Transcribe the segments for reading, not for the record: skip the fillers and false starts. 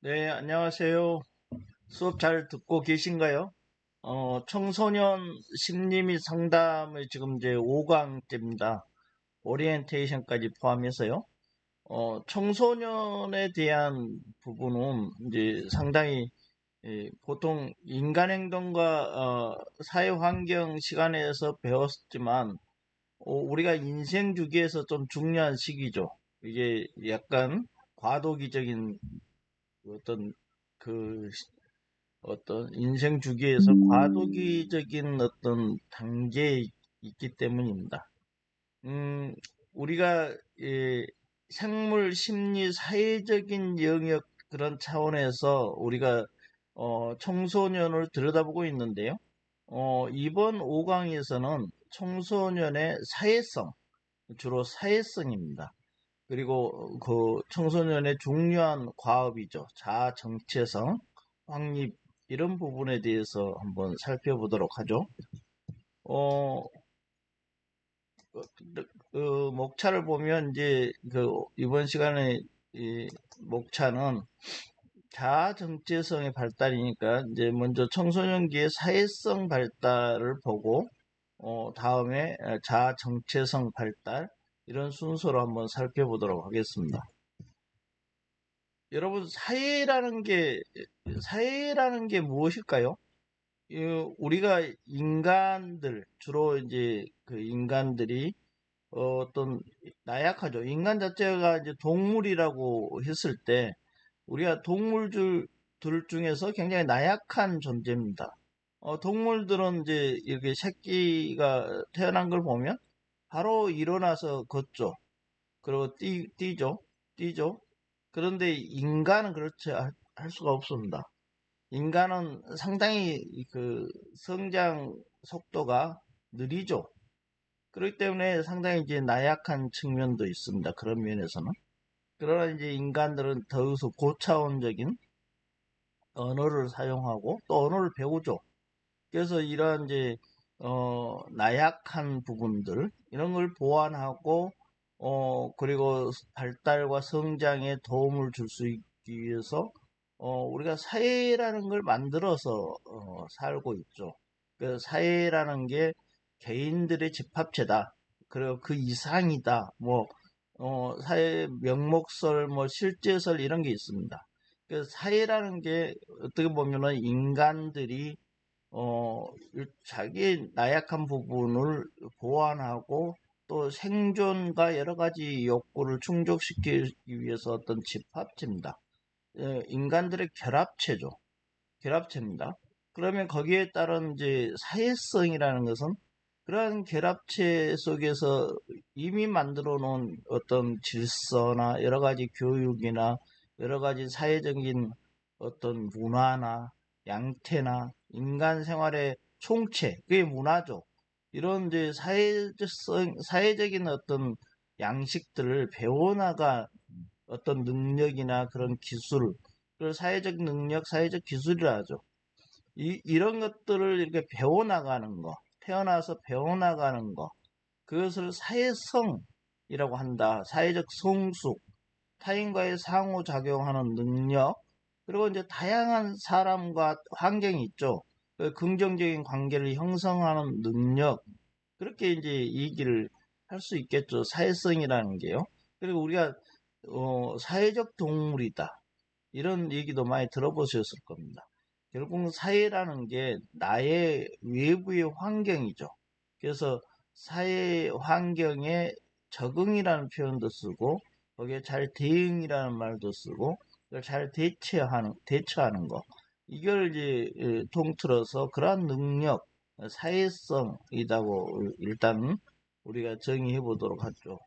네, 안녕하세요. 수업 잘 듣고 계신가요? 청소년 심리 및 상담을 지금 이제 5강째입니다. 오리엔테이션까지 포함해서요. 청소년에 대한 부분은 이제 상당히 보통 인간 행동과 사회 환경 시간에서 배웠지만 우리가 인생 주기에서 좀 중요한 시기죠. 이게 약간 과도기적인 어떤 그 어떤 인생 주기에서 과도기적인 어떤 단계에 있기 때문입니다. 우리가 생물, 심리, 사회적인 영역 그런 차원에서 우리가 청소년을 들여다보고 있는데요. 이번 5강에서는 청소년의 사회성, 주로 사회성입니다. 그리고 그 청소년의 중요한 과업이죠. 자아 정체성, 확립 이런 부분에 대해서 한번 살펴보도록 하죠. 어, 그 목차를 보면 이제 그 이번 시간에 이 목차는 자아 정체성의 발달이니까 이제 먼저 청소년기의 사회성 발달을 보고 다음에 자아 정체성 발달 이런 순서로 한번 살펴보도록 하겠습니다. 여러분, 사회라는 게 무엇일까요? 우리가 인간들, 주로 이제 그 인간들이 어떤 나약하죠. 인간 자체가 이제 동물이라고 했을 때, 우리가 동물들 중에서 굉장히 나약한 존재입니다. 동물들은 이제 이렇게 새끼가 태어난 걸 보면 바로 일어나서 걷죠. 그리고 뛰죠. 뛰죠. 그런데 인간은 그렇지 할 수가 없습니다. 인간은 상당히 그 성장 속도가 느리죠. 그렇기 때문에 상당히 이제 나약한 측면도 있습니다. 그런 면에서는. 그러나 이제 인간들은 더욱더 고차원적인 언어를 사용하고 또 언어를 배우죠. 그래서 이러한 이제 나약한 부분들 이런 걸 보완하고 그리고 발달과 성장에 도움을 줄 수 있기 위해서 우리가 사회라는 걸 만들어서 살고 있죠. 그 사회라는 게 개인들의 집합체다. 그리고 그 이상이다. 뭐 사회 명목설, 뭐 실제설 이런 게 있습니다. 그 사회라는 게 어떻게 보면은 인간들이 어, 자기의 나약한 부분을 보완하고 또 생존과 여러 가지 욕구를 충족시키기 위해서 어떤 집합체입니다. 인간들의 결합체죠. 결합체입니다. 그러면 거기에 따른 이제 사회성이라는 것은 그러한 결합체 속에서 이미 만들어 놓은 어떤 질서나 여러 가지 교육이나 여러 가지 사회적인 어떤 문화나 양태나 인간 생활의 총체, 그게 문화죠. 이런 이제 사회적인 어떤 양식들을 배워나가 어떤 능력이나 그런 기술, 그 사회적 능력, 사회적 기술이라 하죠. 이런 것들을 이렇게 배워나가는 거, 태어나서 배워나가는 거, 그것을 사회성이라고 한다. 사회적 성숙, 타인과의 상호작용하는 능력, 그리고 이제 다양한 사람과 환경이 있죠. 그 긍정적인 관계를 형성하는 능력, 그렇게 이제 얘기를 할 수 있겠죠. 사회성이라는 게요. 그리고 우리가 사회적 동물이다. 이런 얘기도 많이 들어보셨을 겁니다. 결국 사회라는 게 나의 외부의 환경이죠. 그래서 사회 환경에 적응이라는 표현도 쓰고 거기에 잘 대응이라는 말도 쓰고 잘 대처하는 거. 이걸 이제 통틀어서 그러한 능력, 사회성이라고 일단 우리가 정의해 보도록 하죠.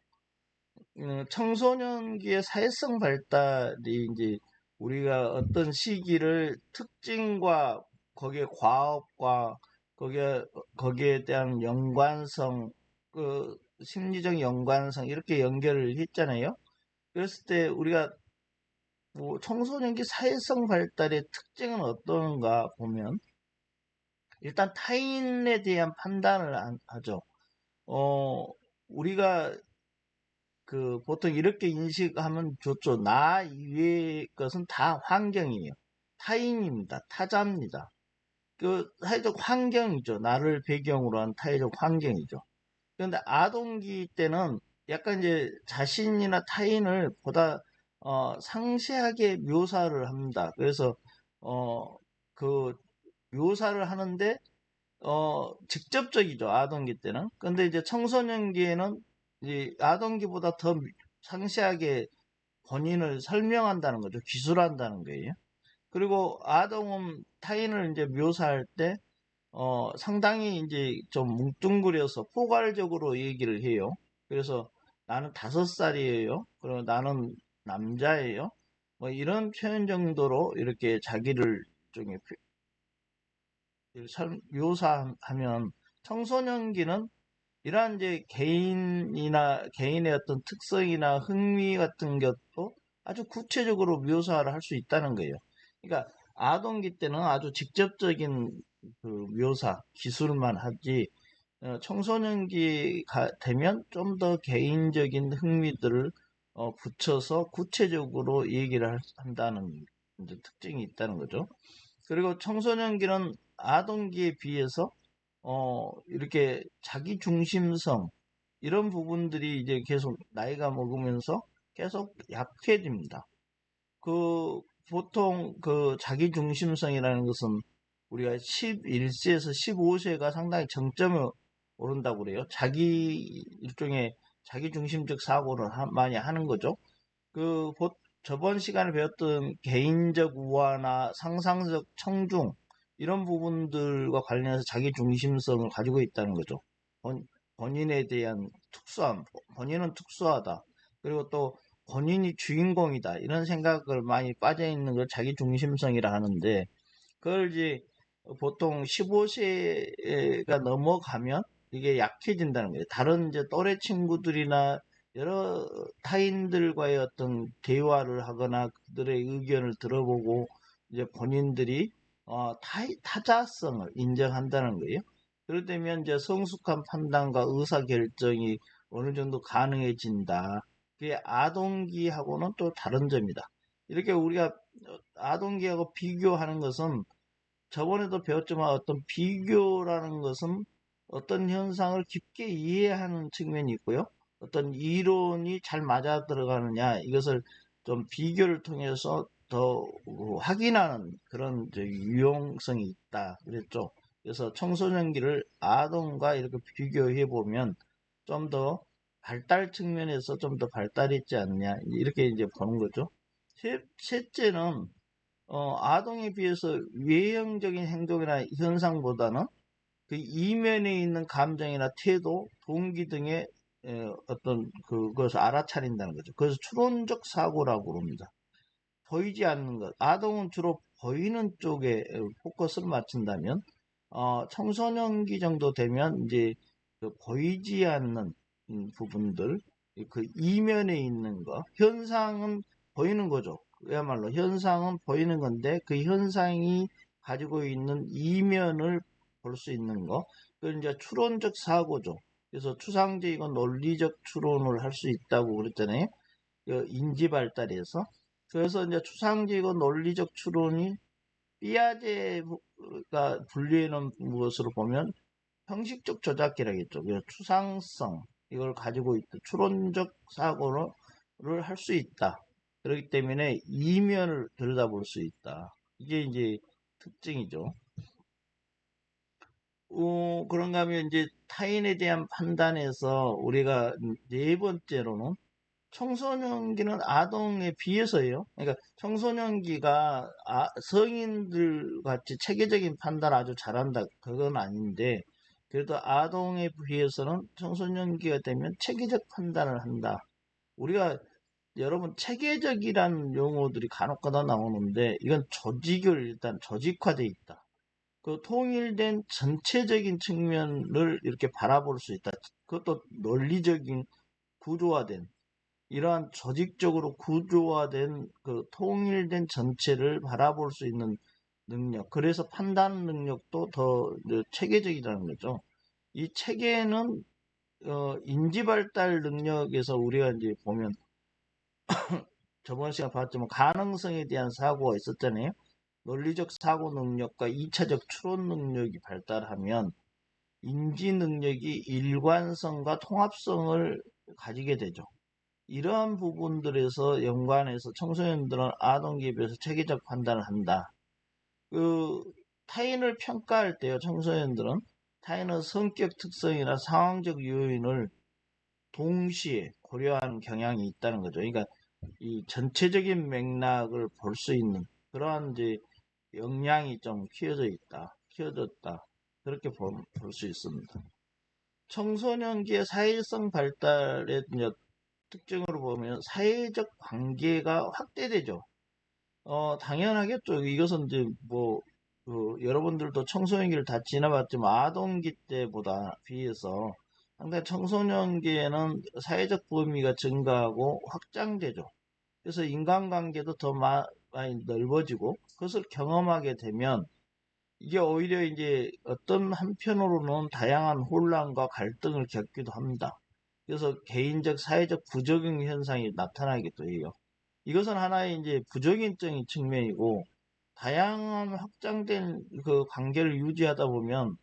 청소년기의 사회성 발달이 이제 우리가 어떤 시기를 특징과 거기에 과업과 거기에 거기에 대한 연관성, 그 심리적 연관성 이렇게 연결을 했잖아요. 그랬을 때 우리가 뭐 청소년기 사회성 발달의 특징은 어떤가 보면 일단 타인에 대한 판단을 하죠. 우리가 보통 이렇게 인식하면 좋죠. 나 이외의 것은 다 환경이에요. 타인입니다. 타자입니다. 사회적 환경이죠. 나를 배경으로 한 타회적 환경이죠. 그런데 아동기 때는 약간 이제 자신이나 타인을 보다 상세하게 묘사를 합니다. 그래서 어, 그 묘사를 하는데 직접적이죠. 아동기 때는. 근데 이제 청소년기에는 이 아동기보다 더 상세하게 본인을 설명한다는 거죠. 기술한다는 거예요. 그리고 아동은 타인을 이제 묘사할 때 상당히 이제 좀 뭉뚱그려서 포괄적으로 얘기를 해요. 그래서 나는 5살이에요. 그리고 나는 남자예요. 뭐 이런 표현 정도로 이렇게 자기를 좀 묘사하면 청소년기는 이러한 이제 개인의 어떤 특성이나 흥미 같은 것도 아주 구체적으로 묘사를 할 수 있다는 거예요. 그러니까 아동기 때는 아주 직접적인 묘사, 기술만 하지, 청소년기가 되면 좀 더 개인적인 흥미들을 붙여서 구체적으로 얘기를 한다는 이제 특징이 있다는 거죠. 그리고 청소년기는 아동기에 비해서 이렇게 자기 중심성 이런 부분들이 이제 계속 나이가 먹으면서 계속 약해집니다. 그 보통 자기 중심성이라는 것은 우리가 11세에서 15세가 상당히 정점에 오른다고 그래요. 일종의 자기 중심적 사고를 많이 하는 거죠. 그 저번 시간에 배웠던 개인적 우화나 상상적 청중 이런 부분들과 관련해서 자기 중심성을 가지고 있다는 거죠. 본인에 대한 특수함, 본인은 특수하다. 그리고 또 본인이 주인공이다. 이런 생각을 많이 빠져 있는 걸 자기 중심성이라 하는데 그걸 이제 보통 15세가 넘어가면 이게 약해진다는 거예요. 다른 이제 또래 친구들이나 여러 타인들과의 어떤 대화를 하거나 그들의 의견을 들어보고 이제 본인들이 타자성을 인정한다는 거예요. 그럴 때면 이제 성숙한 판단과 의사 결정이 어느 정도 가능해진다. 그게 아동기하고는 또 다른 점이다. 이렇게 우리가 아동기하고 비교하는 것은 저번에도 배웠지만 어떤 비교라는 것은 어떤 현상을 깊게 이해하는 측면이 있고요. 어떤 이론이 잘 맞아 들어가느냐 이것을 좀 비교를 통해서 더 확인하는 그런 유용성이 있다 그랬죠. 그래서 청소년기를 아동과 이렇게 비교해 보면 좀 더 발달 측면에서 좀 더 발달했지 않냐 이렇게 이제 보는 거죠. 셋째는 아동에 비해서 외형적인 행동이나 현상보다는 그 이면에 있는 감정이나 태도, 동기 등의 어떤 그것을 알아차린다는 거죠. 그래서 추론적 사고라고 그럽니다. 보이지 않는 것. 아동은 주로 보이는 쪽에 포커스를 맞춘다면, 청소년기 정도 되면 이제 보이지 않는 부분들, 그 이면에 있는 거, 현상은 보이는 거죠. 그야말로 현상은 보이는 건데 그 현상이 가지고 있는 이면을 볼 수 있는 거, 그걸 이제 추론적 사고죠. 그래서 추상적이고 논리적 추론을 할 수 있다고 그랬잖아요. 그 인지 발달에서. 그래서 이제 추상적이고 논리적 추론이 삐아제가 분류해 놓은 것으로 보면 형식적 조작기라겠죠. 그래서 추상성 이걸 가지고 있다. 추론적 사고를 할 수 있다. 그렇기 때문에 이면을 들여다볼 수 있다. 이게 이제 특징이죠. 그런가 하면 이제 타인에 대한 판단에서 우리가 네 번째로는 청소년기는 아동에 비해서예요. 그러니까 청소년기가 성인들 같이 체계적인 판단 아주 잘한다. 그건 아닌데 그래도 아동에 비해서는 청소년기가 되면 체계적 판단을 한다. 우리가 여러분 체계적이라는 용어들이 간혹가다 나오는데 이건 일단 조직화돼 있다. 그 통일된 전체적인 측면을 이렇게 바라볼 수 있다. 그것도 논리적인 구조화된 이러한 조직적으로 구조화된 그 통일된 전체를 바라볼 수 있는 능력. 그래서 판단 능력도 더 체계적이라는 거죠. 이 체계는 인지 발달 능력에서 우리가 이제 보면 저번 시간 봤지만 가능성에 대한 사고가 있었잖아요. 논리적 사고 능력과 2차적 추론 능력이 발달하면 인지 능력이 일관성과 통합성을 가지게 되죠. 이러한 부분들에서 연관해서 청소년들은 아동기에 비해서 체계적 판단을 한다. 그 타인을 평가할 때요, 청소년들은 타인의 성격 특성이나 상황적 요인을 동시에 고려하는 경향이 있다는 거죠. 그러니까 이 전체적인 맥락을 볼 수 있는 그러한 이제 역량이 좀 키워졌다. 그렇게 볼 수 있습니다. 청소년기의 사회성 발달의 특징으로 보면 사회적 관계가 확대되죠. 당연하겠죠. 이것은 이제 뭐, 여러분들도 청소년기를 다 지나봤지만 아동기 때보다 비해서 상당히 청소년기에는 사회적 범위가 증가하고 확장되죠. 그래서 인간관계도 더 많이 넓어지고 그것을 경험하게 되면 이게 오히려 이제 어떤 한편으로는 다양한 혼란과 갈등을 겪기도 합니다. 그래서 개인적, 사회적 부적응 현상이 나타나기도 해요. 이것은 하나의 이제 부적응적인 측면이고 다양한 확장된 그 관계를 유지하다 보면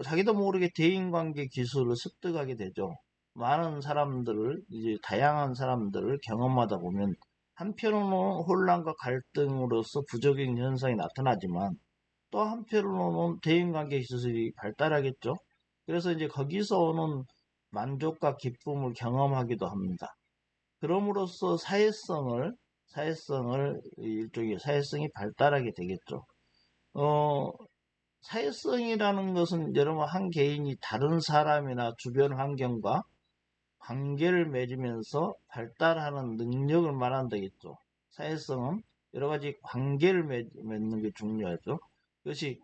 자기도 모르게 대인관계 기술을 습득하게 되죠. 많은 사람들을 이제 다양한 사람들을 경험하다 보면 한편으로는 혼란과 갈등으로서 부적응 현상이 나타나지만 또 한편으로는 대인관계 기술이 발달하겠죠. 그래서 이제 거기서 오는 만족과 기쁨을 경험하기도 합니다. 그럼으로써 일종의 사회성이 발달하게 되겠죠. 어, 사회성이라는 것은 여러분 한 개인이 다른 사람이나 주변 환경과 관계를 맺으면서 발달하는 능력을 말한다겠죠. 사회성은 여러 가지 관계를 맺는 게 중요하죠. 그것이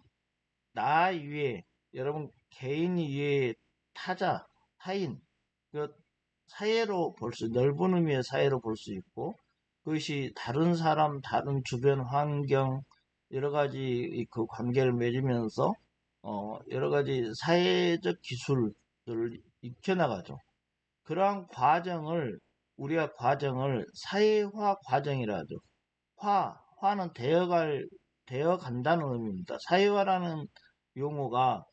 나 위에 여러분 개인 위에 타자, 타인, 그 사회로 넓은 의미의 사회로 볼 수 있고 그것이 다른 사람, 다른 주변 환경 여러 가지 그 관계를 맺으면서 여러 가지 사회적 기술들을 익혀나가죠. 그러한 우리가 과정을 사회화 과정이라 하죠. 화는 되어 간다는 의미입니다. 사회화라는 용어가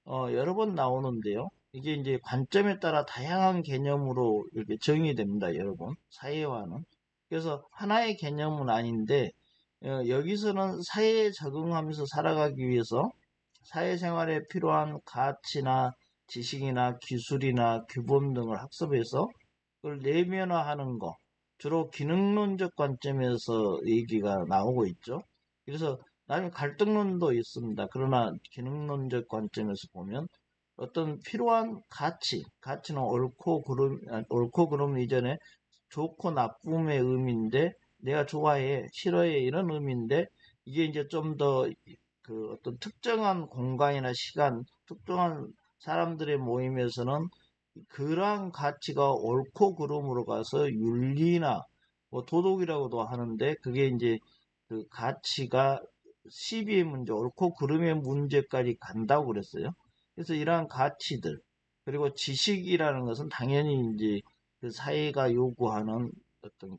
여러 번 나오는데요. 이게 이제 관점에 따라 다양한 개념으로 이렇게 정의됩니다, 여러분. 사회화는. 그래서 하나의 개념은 아닌데, 여기서는 사회에 적응하면서 살아가기 위해서 사회생활에 필요한 가치나 지식이나 기술이나 규범 등을 학습해서 그걸 내면화하는 거, 주로 기능론적 관점에서 얘기가 나오고 있죠. 그래서 나중에 갈등론도 있습니다. 그러나 기능론적 관점에서 보면 어떤 필요한 가치는 옳고 그름 이전에 좋고 나쁨의 의미인데 내가 좋아해, 싫어해 이런 의미인데 이게 이제 좀 더 그 어떤 특정한 공간이나 시간, 특정한 사람들의 모임에서는 그러한 가치가 옳고 그름으로 가서 윤리나 뭐 도덕이라고도 하는데 그게 이제 그 가치가 시비의 문제, 옳고 그름의 문제까지 간다고 그랬어요. 그래서 이러한 가치들 그리고 지식이라는 것은 당연히 이제 그 사회가 요구하는 어떤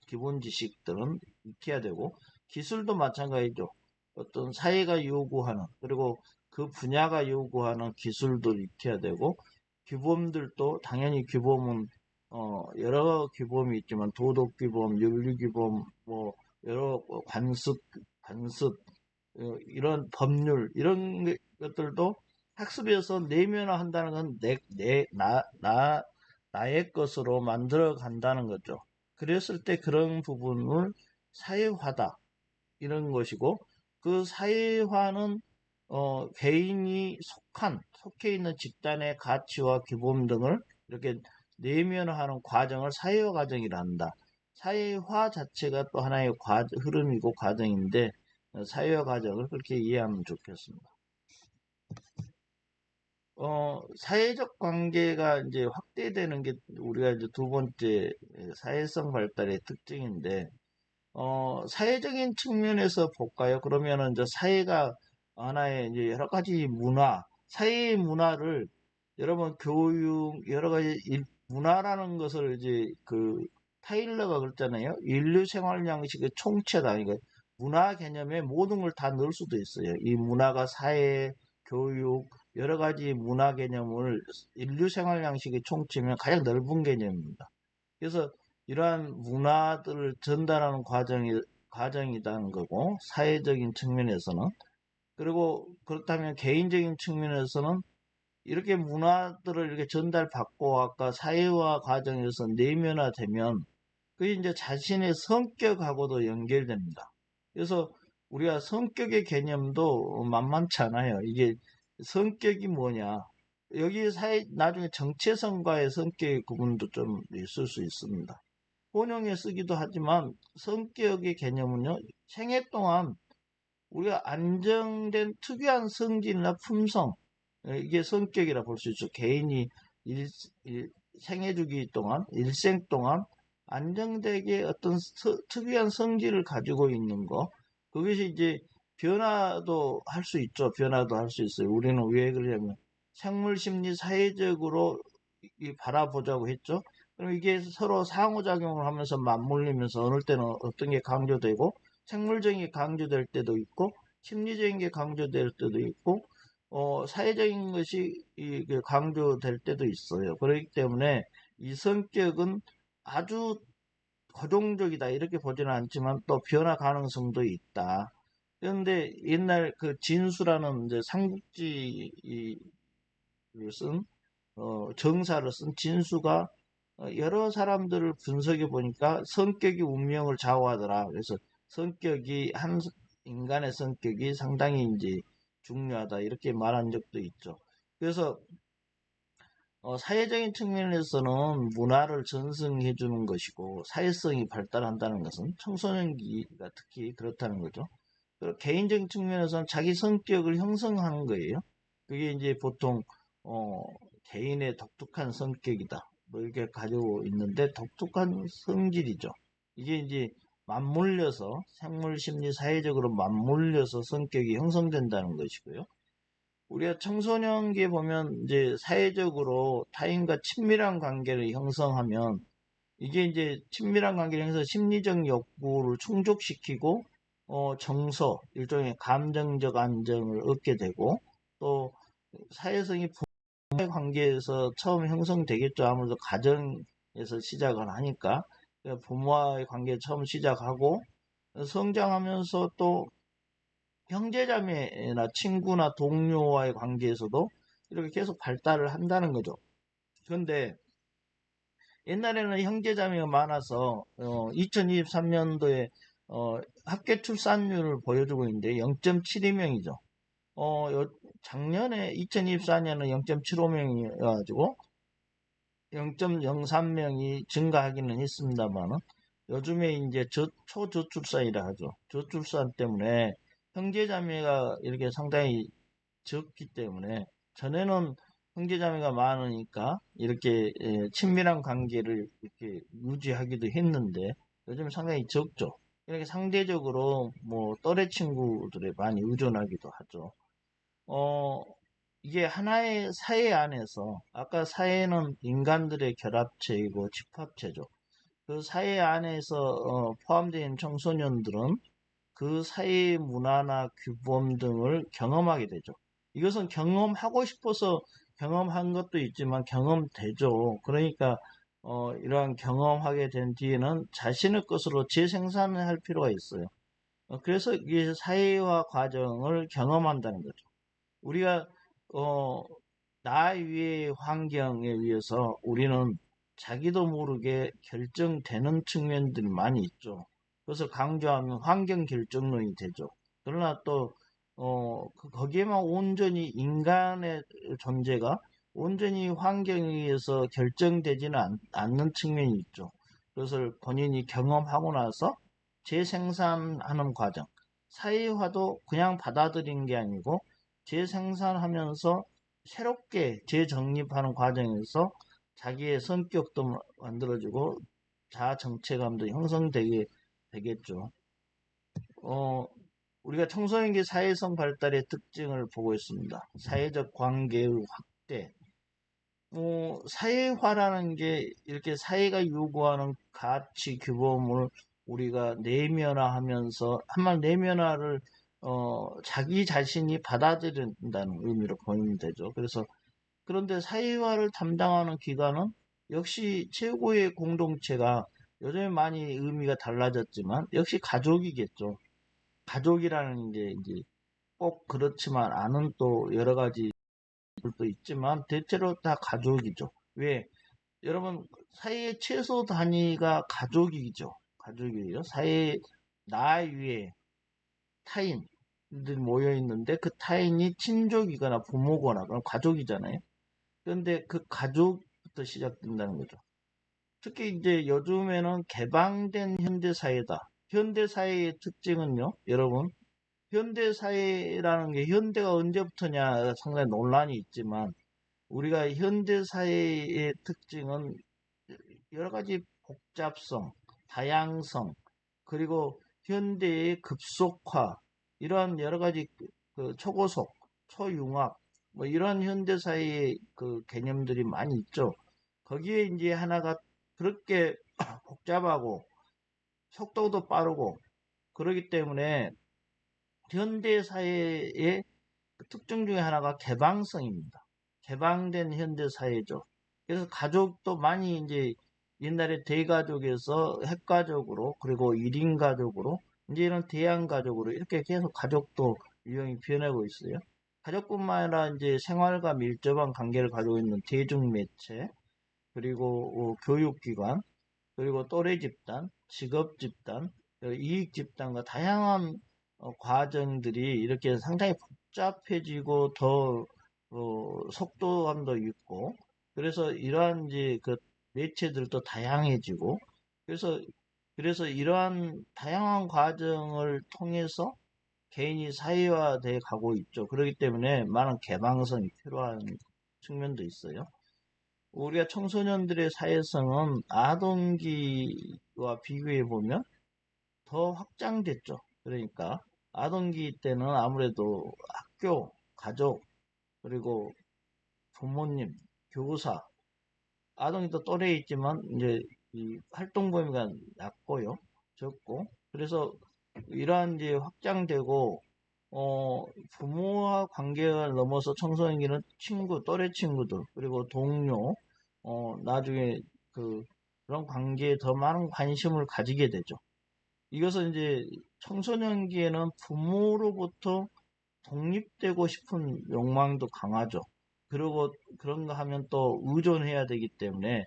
기본 지식들은 익혀야 되고 기술도 마찬가지죠. 어떤 사회가 요구하는 그리고 그 분야가 요구하는 기술도 익혀야 되고 규범들도 당연히 규범은 여러 규범이 있지만 도덕 규범, 윤리 규범, 뭐 여러 관습 이런 법률 이런 것들도 학습에서 내면화한다는 건 나의 것으로 만들어 간다는 거죠. 그랬을 때 그런 부분을 사회화다 이런 것이고 그 사회화는 개인이 속해 있는 집단의 가치와 규범 등을 이렇게 내면화하는 과정을 사회화 과정이라 한다. 사회화 자체가 또 하나의 흐름이고 과정인데 사회화 과정을 그렇게 이해하면 좋겠습니다. 사회적 관계가 이제 확대되는 게 우리가 이제 두 번째 사회성 발달의 특징인데 사회적인 측면에서 볼까요? 그러면은 이제 사회가 하나의 이제 여러 가지 사회의 문화를 여러분 교육 여러 가지 문화라는 것을 이제 그 타일러가 그랬잖아요. 인류 생활 양식의 총체다. 그러니까 문화 개념에 모든 걸 다 넣을 수도 있어요. 이 문화가 사회, 교육, 여러 가지 문화 개념을 인류 생활 양식의 총체면 가장 넓은 개념입니다. 그래서 이러한 문화들을 전달하는 과정이라는 거고, 사회적인 측면에서는. 그리고 그렇다면 개인적인 측면에서는 이렇게 문화들을 이렇게 전달받고 아까 사회화 과정에서 내면화되면 그게 이제 자신의 성격하고도 연결됩니다. 그래서 우리가 성격의 개념도 만만치 않아요. 이게 성격이 뭐냐. 여기 나중에 정체성과의 성격의 구분도 좀 있을 수 있습니다. 혼용에 쓰기도 하지만 성격의 개념은요, 생애 동안 우리가 안정된 특유한 성질이나 품성, 이게 성격이라 볼 수 있죠. 개인이 생애 주기 동안, 일생 동안 안정되게 어떤 특유한 성질을 가지고 있는 거, 그것이 이제 변화도 할 수 있죠. 변화도 할 수 있어요. 우리는 왜 그러냐면 생물 심리 사회적으로 바라보자고 했죠. 그럼 이게 서로 상호작용을 하면서 맞물리면서 어느 때는 어떤 게 강조되고 생물적인 게 강조될 때도 있고 심리적인 게 강조될 때도 있고 사회적인 것이 강조될 때도 있어요. 그렇기 때문에 이 성격은 아주 고정적이다 이렇게 보지는 않지만 또 변화 가능성도 있다. 그런데 옛날 그 진수라는 이제 삼국지를 쓴 정사를 쓴 진수가 여러 사람들을 분석해 보니까 성격이 운명을 좌우하더라. 그래서 성격이 한 인간의 성격이 상당히 이제 중요하다 이렇게 말한 적도 있죠. 그래서 사회적인 측면에서는 문화를 전승해 주는 것이고 사회성이 발달한다는 것은 청소년기가 특히 그렇다는 거죠. 그리고 개인적인 측면에서는 자기 성격을 형성하는 거예요. 그게 이제 보통 어, 개인의 독특한 성격이다. 뭐 이렇게 가지고 있는데 독특한 성질이죠. 이게 이제 맞물려서 생물 심리 사회적으로 맞물려서 성격이 형성된다는 것이고요. 우리가 청소년기에 보면 이제 사회적으로 타인과 친밀한 관계를 형성하면 이게 이제 친밀한 관계를 형성 심리적 욕구를 충족시키고 정서, 일종의 감정적 안정을 얻게 되고 또 사회성이 부모의 관계에서 처음 형성되겠죠. 아무래도 가정에서 시작을 하니까 부모와의 관계 처음 시작하고 성장하면서 또 형제자매나 친구나 동료와의 관계에서도 이렇게 계속 발달을 한다는 거죠. 그런데 옛날에는 형제자매가 많아서 2023년도에 합계 출산율을 보여주고 있는데 0.72명이죠. 작년에 2024년은 0.75명이어가지고 0.03명이 증가하기는 했습니다만은 요즘에 이제 초저출산이라 하죠. 저출산 때문에 형제자매가 이렇게 상당히 적기 때문에 전에는 형제자매가 많으니까 이렇게 친밀한 관계를 이렇게 유지하기도 했는데 요즘 상당히 적죠. 이렇게 상대적으로 뭐 또래 친구들에 많이 의존하기도 하죠. 어, 이게 하나의 사회 안에서 아까 사회는 인간들의 결합체이고 집합체죠. 그 사회 안에서 포함된 청소년들은 그 사회의 문화나 규범 등을 경험하게 되죠. 이것은 경험하고 싶어서 경험한 것도 있지만 경험되죠. 그러니까 이러한 경험하게 된 뒤에는 자신의 것으로 재생산을 할 필요가 있어요. 그래서 이 사회화 과정을 경험한다는 거죠. 우리가 어, 나 위의 환경에 의해서 우리는 자기도 모르게 결정되는 측면들이 많이 있죠. 그것을 강조하면 환경 결정론이 되죠. 그러나 또 거기에만 온전히 인간의 존재가 온전히 환경에 의해서 결정되지는 않는 측면이 있죠. 그것을 본인이 경험하고 나서 재생산하는 과정. 사회화도 그냥 받아들이는 게 아니고 재생산하면서 새롭게 재정립하는 과정에서 자기의 성격도 만들어지고 자아 정체감도 형성되게 되겠죠. 우리가 청소년기 사회성 발달의 특징을 보고 있습니다. 사회적 관계의 확대, 사회화라는 게 이렇게 사회가 요구하는 가치 규범을 우리가 내면화하면서 한말 내면화를 자기 자신이 받아들인다는 의미로 보이면 되죠. 그래서 그런데 사회화를 담당하는 기관은 역시 최고의 공동체가 요즘에 많이 의미가 달라졌지만 역시 가족이겠죠. 가족이라는 게 이제 꼭 그렇지만 않은 또 여러 가지 도 있지만 대체로 다 가족이죠. 왜? 여러분 사회의 최소 단위가 가족이죠. 가족이에요. 사회 나 위에 타인들 모여 있는데 그 타인이 친족이거나 부모거나 그럼 가족이잖아요. 그런데 그 가족부터 시작된다는 거죠. 특히 이제 요즘에는 개방된 현대사회다. 현대사회의 특징은요, 여러분, 현대사회라는 게 현대가 언제부터냐 상당히 논란이 있지만 우리가 현대사회의 특징은 여러 가지 복잡성, 다양성, 그리고 현대의 급속화, 이러한 여러 가지 그 초고속, 초융합, 뭐 이런 현대사회의 그 개념들이 많이 있죠. 거기에 이제 하나가 그렇게 복잡하고 속도도 빠르고 그러기 때문에 현대사회의 특징 중에 하나가 개방성입니다. 개방된 현대사회죠. 그래서 가족도 많이 이제 옛날에 대가족에서 핵가족으로 그리고 1인 가족으로 이제 이런 대양가족으로 이렇게 계속 가족도 유형이 변하고 있어요. 가족뿐만 아니라 이제 생활과 밀접한 관계를 가지고 있는 대중매체 그리고 교육기관 그리고 또래 집단, 직업 집단, 이익 집단과 다양한 과정들이 이렇게 상당히 복잡해지고 더 속도감도 있고 그래서 이러한 이제 그 매체들도 다양해지고 그래서 이러한 다양한 과정을 통해서 개인이 사회화돼 가고 있죠. 그렇기 때문에 많은 개방성이 필요한 측면도 있어요. 우리가 청소년들의 사회성은 아동기와 비교해 보면 더 확장됐죠. 그러니까 아동기 때는 아무래도 학교, 가족, 그리고 부모님, 교사, 아동이도 또래 있지만 이제 이 활동 범위가 얕고요, 적고 그래서 이러한 이제 확장되고 부모와 관계를 넘어서 청소년기는 친구, 또래 친구들 그리고 동료, 나중에 그런 관계에 더 많은 관심을 가지게 되죠. 이것은 이제 청소년기에는 부모로부터 독립되고 싶은 욕망도 강하죠. 그리고 그런가 하면 또 의존해야 되기 때문에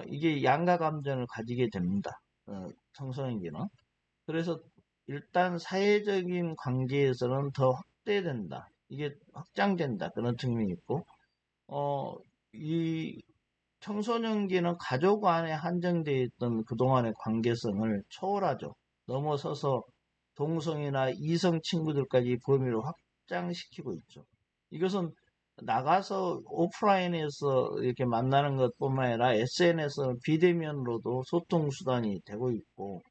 이게 양가 감정을 가지게 됩니다. 청소년기는. 그래서 일단 사회적인 관계에서는 더 확대된다. 이게 확장된다. 그런 측면이 있고, 이 청소년기는 가족 안에 한정되어 있던 그동안의 관계성을 초월하죠. 넘어서서 동성이나 이성 친구들까지 범위를 확장시키고 있죠. 이것은 나가서 오프라인에서 이렇게 만나는 것뿐만 아니라 SNS는 비대면으로도 소통 수단이 되고 있고,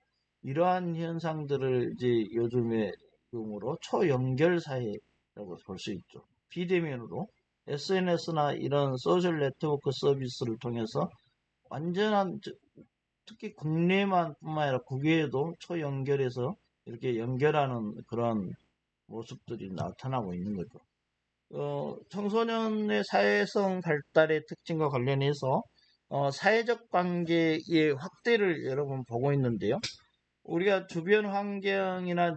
이러한 현상들을 이제 요즘의 용어로 초연결 사회라고 볼 수 있죠. 비대면으로 SNS나 이런 소셜 네트워크 서비스를 통해서 완전한 특히 국내만 뿐만 아니라 국외에도 초연결해서 이렇게 연결하는 그런 모습들이 나타나고 있는 거죠. 청소년의 사회성 발달의 특징과 관련해서 사회적 관계의 확대를 여러분 보고 있는데요. 우리가 주변 환경이나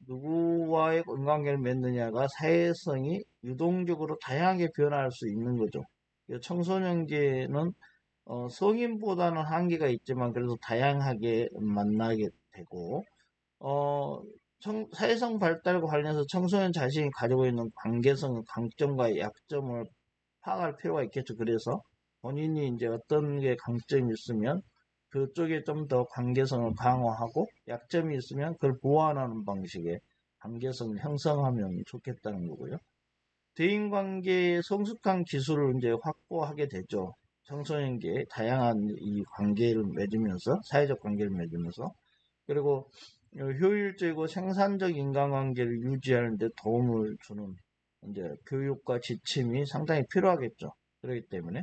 누구와의 인간관계를 맺느냐가 사회성이 유동적으로 다양하게 변화할 수 있는 거죠. 청소년기에는 성인보다는 한계가 있지만 그래도 다양하게 만나게 되고 어, 사회성 발달과 관련해서 청소년 자신이 가지고 있는 관계성 강점과 약점을 파악할 필요가 있겠죠. 그래서 본인이 이제 어떤 게 강점이 있으면 그쪽에 좀 더 관계성을 강화하고 약점이 있으면 그걸 보완하는 방식의 관계성을 형성하면 좋겠다는 거고요. 대인관계의 성숙한 기술을 이제 확보하게 되죠. 청소년기에 다양한 이 관계를 맺으면서 사회적 관계를 맺으면서 그리고 효율적이고 생산적 인간관계를 유지하는 데 도움을 주는 이제 교육과 지침이 상당히 필요하겠죠. 그렇기 때문에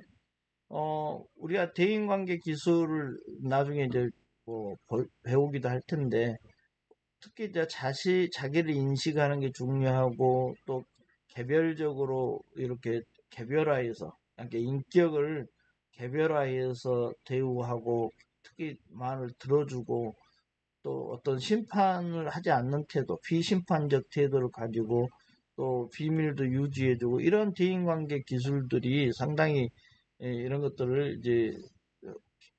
우리가 대인관계 기술을 나중에 이제 뭐 배우기도 할 텐데 특히 이제 자기를 인식하는 게 중요하고 또 개별적으로 이렇게 개별화해서 그러니까 인격을 개별화해서 대우하고 특히 말을 들어주고 또 어떤 심판을 하지 않는 태도, 비심판적 태도를 가지고 또 비밀도 유지해주고 이런 대인관계 기술들이 상당히 이런 것들을 이제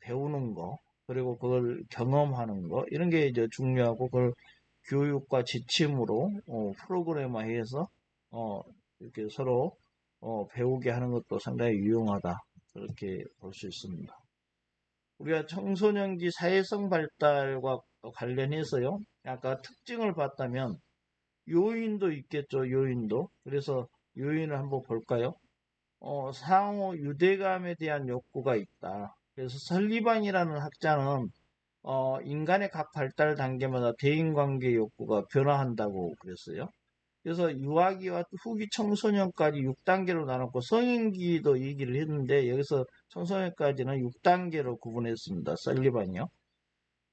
배우는 거 그리고 그걸 경험하는 거 이런 게 이제 중요하고 그걸 교육과 지침으로 프로그램화해서 이렇게 서로 배우게 하는 것도 상당히 유용하다 그렇게 볼 수 있습니다. 우리가 청소년기 사회성 발달과 관련해서요. 아까 특징을 봤다면 요인도 있겠죠. 요인도. 그래서 요인을 한번 볼까요? 상호 유대감에 대한 욕구가 있다. 그래서 설리반이라는 학자는 인간의 각 발달 단계마다 대인관계 욕구가 변화한다고 그랬어요. 그래서 유아기와 후기 청소년까지 6단계로 나눴고 성인기도 얘기를 했는데 여기서 청소년까지는 6단계로 구분했습니다. 설리반이요.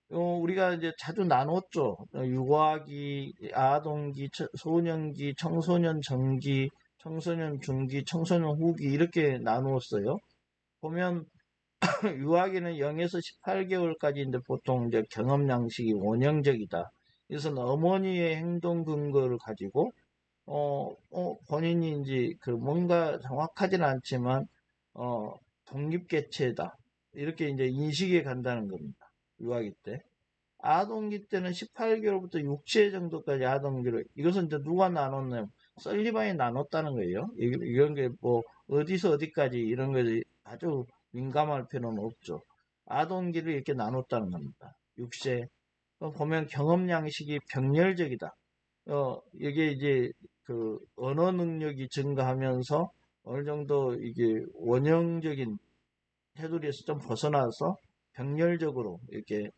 우리가 이제 자주 나눴죠. 유아기, 아동기, 소년기, 청소년 전기, 청소년 중기, 청소년 후기 이렇게 나누었어요. 보면 유아기는 0에서 18개월까지인데 보통 이제 경험 양식이 원형적이다. 그래서 어머니의 행동 근거를 가지고 본인이 이제 그 뭔가 정확하지는 않지만 독립개체다. 이렇게 이제 인식이 간다는 겁니다. 유아기 때. 아동기 때는 18개월부터 6세 정도까지 아동기로 이것은 이제 누가 나눴냐면 설리반이 나눴다는 거예요. 이런 게 뭐 어디서 어디까지 이런 것이 아주 민감할 필요는 없죠. 아동기를 이렇게 나눴다는 겁니다. 6세 보면 경험 양식이 병렬적이다. 이게 이제 그 언어 능력이 증가하면서 어느 정도 이게 원형적인 테두리에서 좀 벗어나서 병렬적으로 이렇게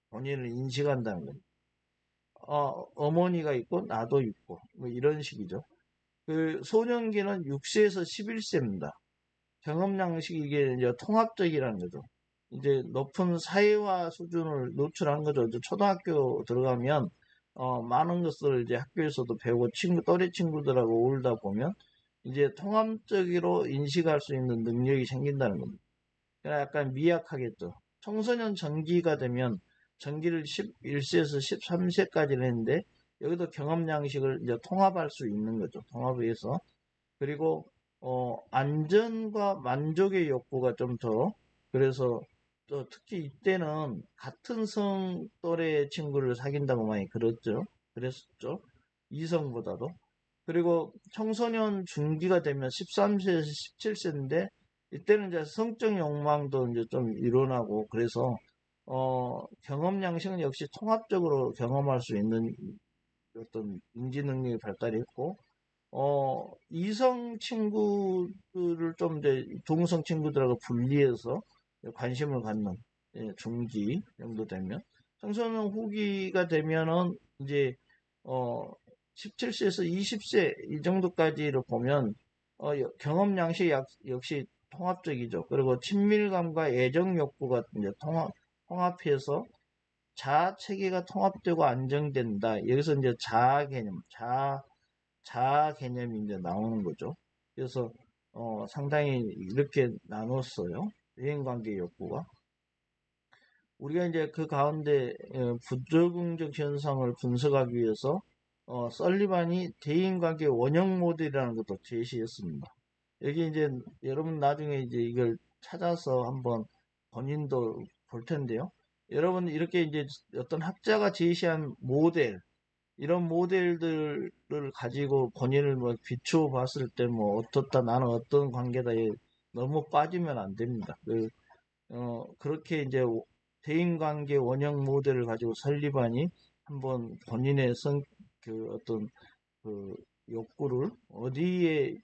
본인을 인식한다는 겁니다. 어머니가 있고 나도 있고 뭐 이런 식이죠. 그 소년기는 6세에서 11세입니다. 경험 양식이 이게 이제 통합적이라는 거죠. 이제 높은 사회화 수준을 노출한 거죠. 이제 초등학교 들어가면 많은 것을 이제 학교에서도 배우고 또래 친구들하고 어울다 보면 이제 통합적으로 인식할 수 있는 능력이 생긴다는 겁니다. 그러니까 약간 미약하겠죠. 청소년 전기가 되면 전기를 11세에서 13세까지는 했는데 여기도 경험 양식을 이제 통합할 수 있는 거죠. 통합해서 그리고 안전과 만족의 욕구가 좀 더 그래서 또 특히 이때는 같은 성 또래 친구를 사귄다고 많이 그랬었죠. 이성보다도. 그리고 청소년 중기가 되면 13세에서 17세인데 이때는 이제 성적 욕망도 이제 좀 일어나고 그래서 경험 양식은 역시 통합적으로 경험할 수 있는 어떤 인지 능력이 발달했고 이성 친구들을 좀 이제 동성 친구들하고 분리해서 관심을 갖는 중기 정도 되면 청소년 후기가 되면은 이제 어 17세에서 20세 이 정도까지를 보면 경험 양식 역시 통합적이죠. 그리고 친밀감과 애정 욕구가 이제 통합해서 자아 체계가 통합되고 안정된다. 여기서 이제 자아 개념이 이제 나오는 거죠. 그래서 상당히 이렇게 나눴어요. 대인관계 욕구가. 우리가 이제 그 가운데 부적응적 현상을 분석하기 위해서 설리반이 대인관계 원형 모델이라는 것도 제시했습니다. 여기 이제 여러분 나중에 이제 이걸 찾아서 한번 본인도 볼 텐데요. 여러분 이렇게 이제 어떤 학자가 제시한 모델 이런 모델들을 가지고 본인을 뭐 비추어 봤을 때 뭐 어떻다 나는 어떤 관계다에 너무 빠지면 안 됩니다. 그렇게 이제 대인관계 원형 모델을 가지고 설리반이 한번 본인의 그 어떤 그 욕구를 어디에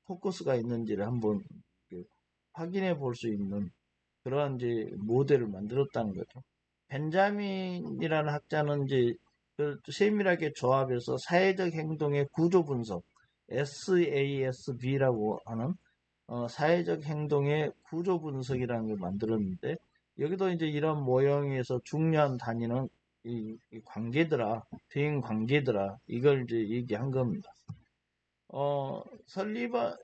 포커스가 있는지를 한번 확인해 볼 수 있는 그러한 이제 모델을 만들었다는 거죠. 벤자민이라는 학자는 이제 세밀하게 조합해서 사회적 행동의 구조 분석, SASB라고 하는 사회적 행동의 구조 분석이라는 걸 만들었는데, 여기도 이제 이런 모형에서 중요한 단위는 이 관계더라, 대인 관계더라, 이걸 이제 얘기한 겁니다. 설리반,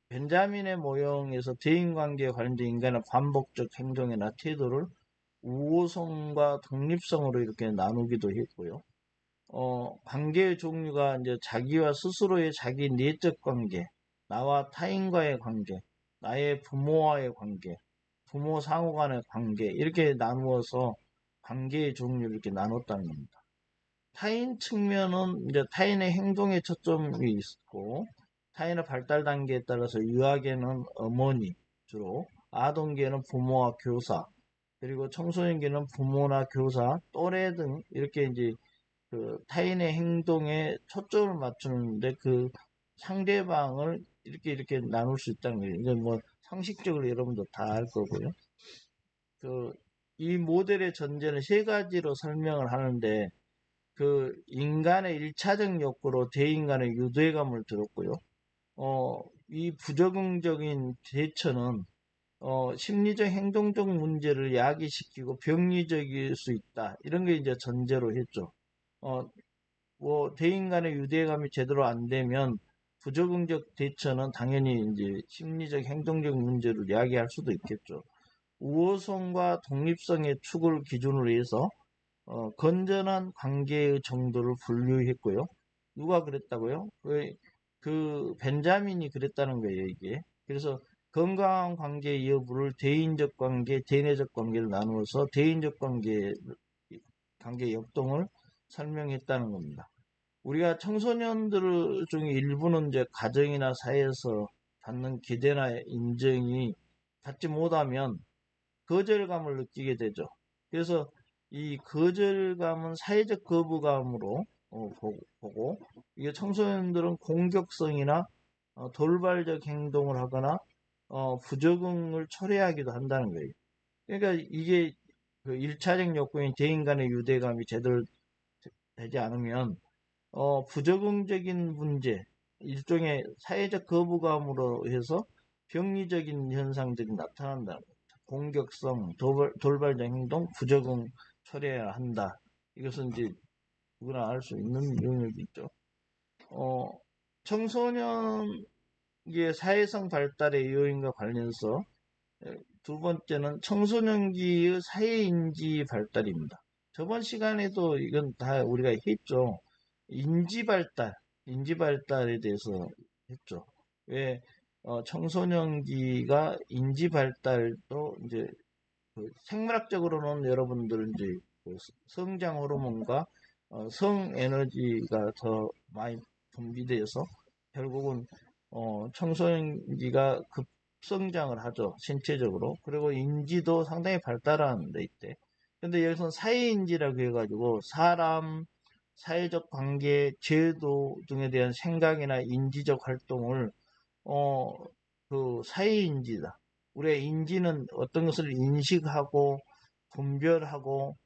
벤자민의 모형에서 대인 관계에 관련된 인간의 반복적 행동이나 태도를 우호성과 독립성으로 이렇게 나누기도 했고요. 관계의 종류가 이제 자기와 스스로의 자기 내적 관계, 나와 타인과의 관계, 나의 부모와의 관계, 부모 상호 간의 관계, 이렇게 나누어서 관계의 종류를 이렇게 나눴다는 겁니다. 타인 측면은 이제 타인의 행동에 초점이 있고, 타인의 발달 단계에 따라서 유아계는 어머니 주로, 아동계는 부모와 교사, 그리고 청소년기는 부모나 교사, 또래 등 이렇게 이제 타인의 행동에 초점을 맞추는데 그 상대방을 이렇게 나눌 수 있다는 거예요. 이건 뭐 상식적으로 여러분도 다 알 거고요. 이 모델의 전제는 세 가지로 설명을 하는데, 인간의 일차적 욕구로 대인간의 유대감을 들었고요. 이 부적응적인 대처는 심리적 행동적 문제를 야기시키고 병리적일 수 있다. 이런 게 이제 전제로 했죠. 대인 간의 유대감이 제대로 안 되면 부적응적 대처는 당연히 이제 심리적 행동적 문제를 야기할 수도 있겠죠. 우호성과 독립성의 축을 기준으로 해서 건전한 관계의 정도를 분류했고요. 누가 그랬다고요? 벤자민이 그랬다는 거예요, 이게. 그래서 건강한 관계 여부를 대인적 관계, 대내적 관계를 나누어서 대인적 관계 역동을 설명했다는 겁니다. 우리가 청소년들 중에 일부는 이제 가정이나 사회에서 받는 기대나 인정이 받지 못하면 거절감을 느끼게 되죠. 그래서 이 거절감은 사회적 거부감으로 보고, 이게 청소년들은 공격성이나 돌발적 행동을 하거나 부적응을 초래하기도 한다는 거예요. 그러니까 이게 그 1차적 욕구인 대인 간의 유대감이 제대로 되지 않으면 부적응적인 문제, 일종의 사회적 거부감으로 해서 병리적인 현상들이 나타난다는 거예요. 공격성, 돌발적 행동, 부적응 처리해야 한다. 이것은 이제 누구나 알 수 있는 영역이죠. 청소년기의 사회성 발달의 요인과 관련해서 두 번째는 청소년기의 사회인지 발달입니다. 저번 시간에도 이건 다 우리가 했죠. 인지 발달에 대해서 했죠. 왜 청소년기가 인지 발달도 이제 생물학적으로는 여러분들 이제 성장 호르몬과 성 에너지가 더 많이 분비돼서 결국은 청소년기가 급성장을 하죠. 신체적으로. 그리고 인지도 상당히 발달하는 데 있대. 근데 여기서는 사회인지라고 해가지고 사람, 사회적 관계, 제도 등에 대한 생각이나 인지적 활동을 사회인지다. 우리의 인지는 어떤 것을 인식하고 분별하고,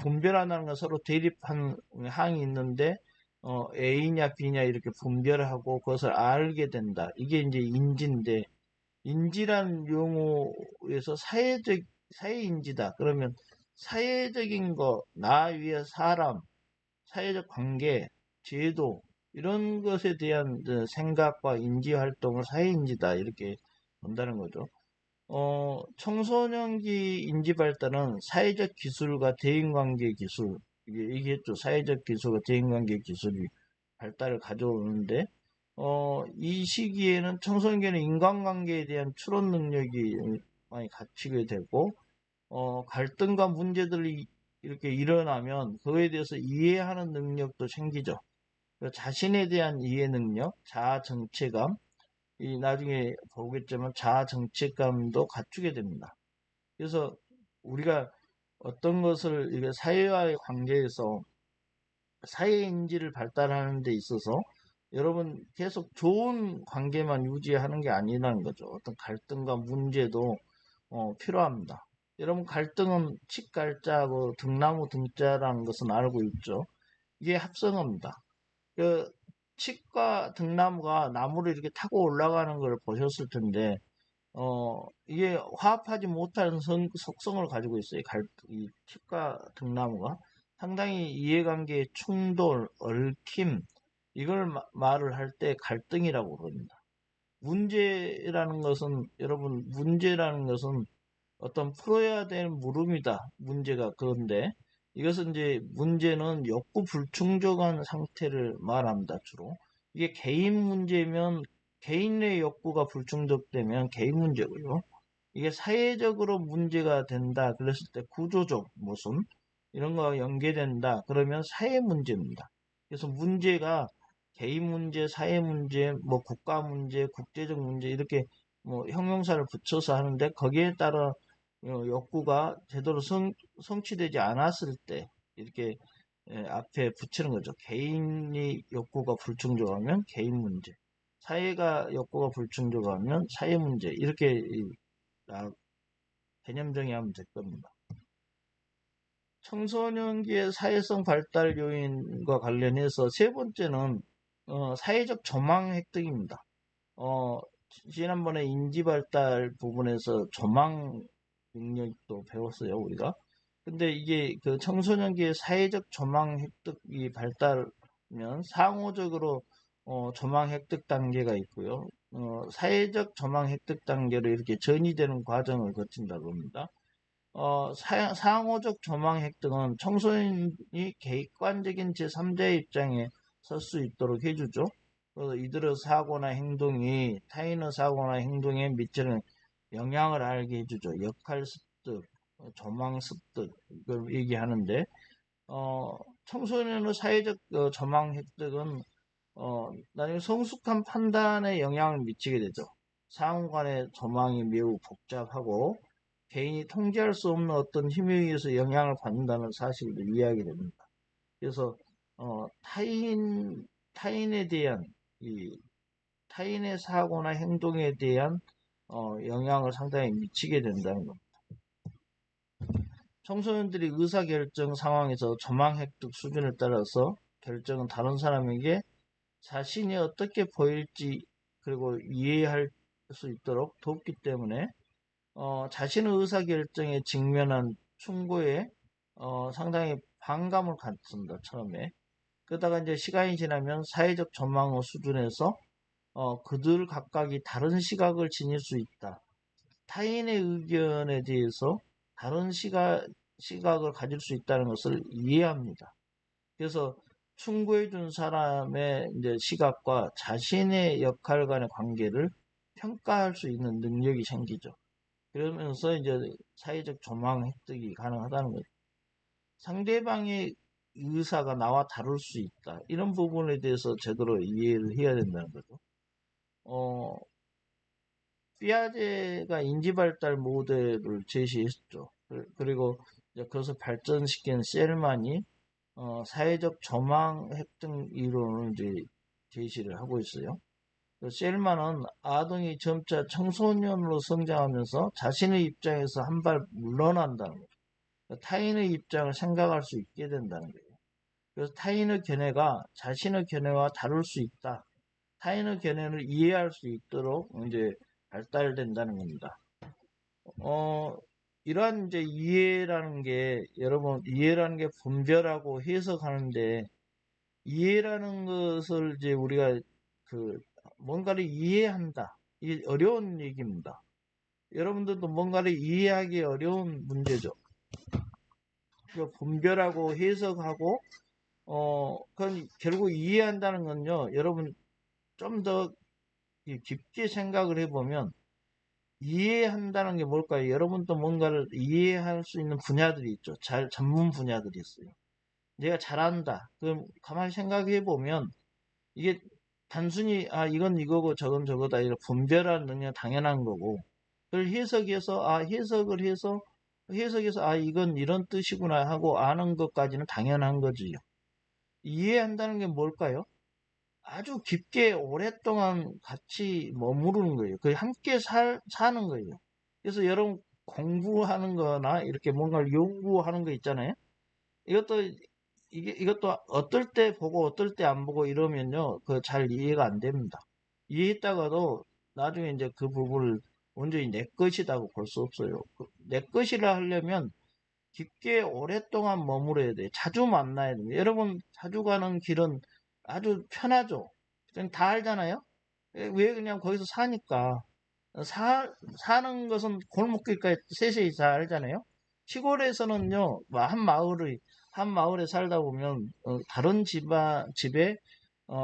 분별한다는 건 서로 대립한 항이 있는데 A냐 B냐 이렇게 분별하고 그것을 알게 된다. 이게 이제 인지인데, 인지란 용어에서 사회인지다. 그러면 사회적인 거, 나 위에 사람, 사회적 관계, 제도, 이런 것에 대한 생각과 인지 활동을 사회인지다. 이렇게 본다는 거죠. 청소년기 인지 발달은 사회적 기술과 대인관계 기술, 이게 얘기했죠. 사회적 기술과 대인관계 기술이 발달을 가져오는데, 이 시기에는 청소년기는 인간관계에 대한 추론 능력이 많이 갖추게 되고, 갈등과 문제들이 이렇게 일어나면 그에 대해서 이해하는 능력도 생기죠. 자신에 대한 이해 능력, 자아 정체감, 이 나중에 보겠지만 자아 정체감도 갖추게 됩니다. 그래서 우리가 어떤 것을 이게 사회와의 관계에서 사회인지를 발달하는 데 있어서 여러분 계속 좋은 관계만 유지하는 게 아니라는 거죠. 어떤 갈등과 문제도 필요합니다. 여러분 갈등은 칡갈자하고 등나무 등자라는 것은 알고 있죠. 이게 합성어입니다. 치과 등나무가 나무를 이렇게 타고 올라가는 걸 보셨을 텐데, 이게 화합하지 못하는 속성을 가지고 있어요. 이 치과 등나무가. 상당히 이해관계 충돌, 얽힘, 이걸 말을 할 때 갈등이라고 그럽니다. 문제라는 것은 어떤 풀어야 될 물음이다. 문제가 그건데, 이것은 이제 문제는 욕구 불충족한 상태를 말합니다. 주로. 이게 개인 문제면 개인의 욕구가 불충족되면 개인 문제고요. 이게 사회적으로 문제가 된다. 그랬을 때 구조적 모순 이런 거와 연계된다. 그러면 사회 문제입니다. 그래서 문제가 개인 문제, 사회 문제, 뭐 국가 문제, 국제적 문제 이렇게 뭐 형용사를 붙여서 하는데 거기에 따라 욕구가 제대로 성취되지 않았을 때 이렇게 앞에 붙이는 거죠. 개인이 욕구가 불충족하면 개인 문제, 사회가 욕구가 불충족하면 사회 문제 이렇게 개념 정의하면 될 겁니다. 청소년기의 사회성 발달 요인과 관련해서 세 번째는 사회적 조망 획득입니다. 지난번에 인지 발달 부분에서 조망 능력도 배웠어요, 우리가. 근데 이게 그 청소년기의 사회적 조망 획득이 발달하면 상호적으로 조망 획득 단계가 있고요. 사회적 조망 획득 단계로 이렇게 전이되는 과정을 거친다고 합니다. 상호적 조망 획득은 청소년이 객관적인 제3자의 입장에 설 수 있도록 해주죠. 이들의 사고나 행동이 타인의 사고나 행동에 미치는 영향을 알게 해주죠. 역할 습득, 조망 습득 이걸 얘기하는데 청소년의 사회적 조망 획득은 나중에 성숙한 판단에 영향을 미치게 되죠. 상호 간의 조망이 매우 복잡하고 개인이 통제할 수 없는 어떤 힘에 의해서 영향을 받는다는 사실을 이해하게 됩니다. 그래서 타인에 대한 타인의 사고나 행동에 대한 영향을 상당히 미치게 된다는 겁니다. 청소년들이 의사결정 상황에서 조망 획득 수준에 따라서 결정은 다른 사람에게 자신이 어떻게 보일지 그리고 이해할 수 있도록 돕기 때문에 자신의 의사결정에 직면한 충고에 상당히 반감을 갖습니다. 처음에. 그러다가 이제 시간이 지나면 사회적 전망의 수준에서 그들 각각이 다른 시각을 지닐 수 있다. 타인의 의견에 대해서 다른 시각을 가질 수 있다는 것을 이해합니다. 그래서 충고해준 사람의 이제 시각과 자신의 역할 간의 관계를 평가할 수 있는 능력이 생기죠. 그러면서 이제 사회적 조망 획득이 가능하다는 거죠. 상대방의 의사가 나와 다를 수 있다. 이런 부분에 대해서 제대로 이해를 해야 된다는 거죠. 피아제가 인지발달 모델을 제시했죠. 그리고 그것을 발전시킨 셀만이 사회적 조망 획득 이론을 이제 제시를 하고 있어요. 셀만은 아동이 점차 청소년으로 성장하면서 자신의 입장에서 한 발 물러난다는 거죠. 타인의 입장을 생각할 수 있게 된다는 거예요. 그래서 타인의 견해가 자신의 견해와 다를 수 있다. 타인의 견해를 이해할 수 있도록 이제 발달된다는 겁니다. 이러한 이제 이해라는 게 분별하고 해석하는데, 이해라는 것을 이제 우리가 뭔가를 이해한다. 이게 어려운 얘기입니다. 여러분들도 뭔가를 이해하기 어려운 문제죠. 분별하고 해석하고, 그건 결국 이해한다는 건요, 여러분 좀 더 깊게 생각을 해보면, 이해한다는 게 뭘까요? 여러분도 뭔가를 이해할 수 있는 분야들이 있죠. 전문 분야들이 있어요. 내가 잘한다. 그럼 가만히 생각해 보면 이게 단순히 이건 이거고 저건 저거다 이런 분별하는 능력 당연한 거고 그걸 해석해서 이건 이런 뜻이구나 하고 아는 것까지는 당연한 거지요. 이해한다는 게 뭘까요? 아주 깊게 오랫동안 같이 머무르는 거예요. 거의 함께 사는 거예요. 그래서 여러분 공부하는 거나 이렇게 뭔가를 연구하는 거 있잖아요. 이것도 이것도 어떨 때 보고 어떨 때 안 보고 이러면요, 그 잘 이해가 안 됩니다. 이해했다가도 나중에 이제 그 부분을 온전히 내 것이라고 볼 수 없어요. 내 것이라 하려면 깊게 오랫동안 머물러야 돼. 자주 만나야 돼. 여러분, 자주 가는 길은 아주 편하죠. 그냥 다 알잖아요? 왜 그냥 거기서 사니까. 사는 것은 골목길까지 세세히 다 알잖아요? 시골에서는요, 한 마을에 살다 보면, 다른 집에,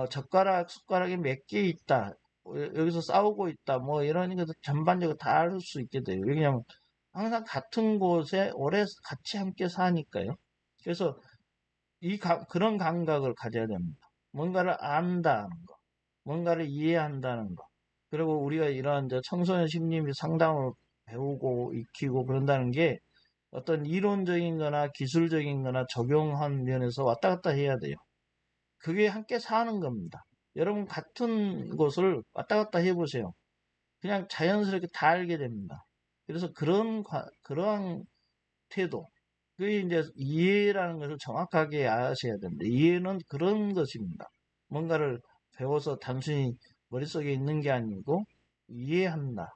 젓가락, 숟가락이 몇 개 있다. 여기서 싸우고 있다. 뭐, 이런 것도 전반적으로 다 알 수 있게 돼요. 왜냐면, 항상 같은 곳에 오래 같이 함께 사니까요. 그래서 그런 감각을 가져야 됩니다. 뭔가를 안다는 거, 뭔가를 이해한다는 거. 그리고 우리가 이런 이제 청소년 심리 상담을 배우고 익히고 그런다는 게 어떤 이론적인 거나 기술적인 거나 적용한 면에서 왔다 갔다 해야 돼요. 그게 함께 사는 겁니다. 여러분 같은 곳을 왔다 갔다 해보세요. 그냥 자연스럽게 다 알게 됩니다. 그래서 그러한 태도, 그게 이제 이해라는 것을 정확하게 아셔야 됩니다. 이해는 그런 것입니다. 뭔가를 배워서 단순히 머릿속에 있는 게 아니고 이해한다.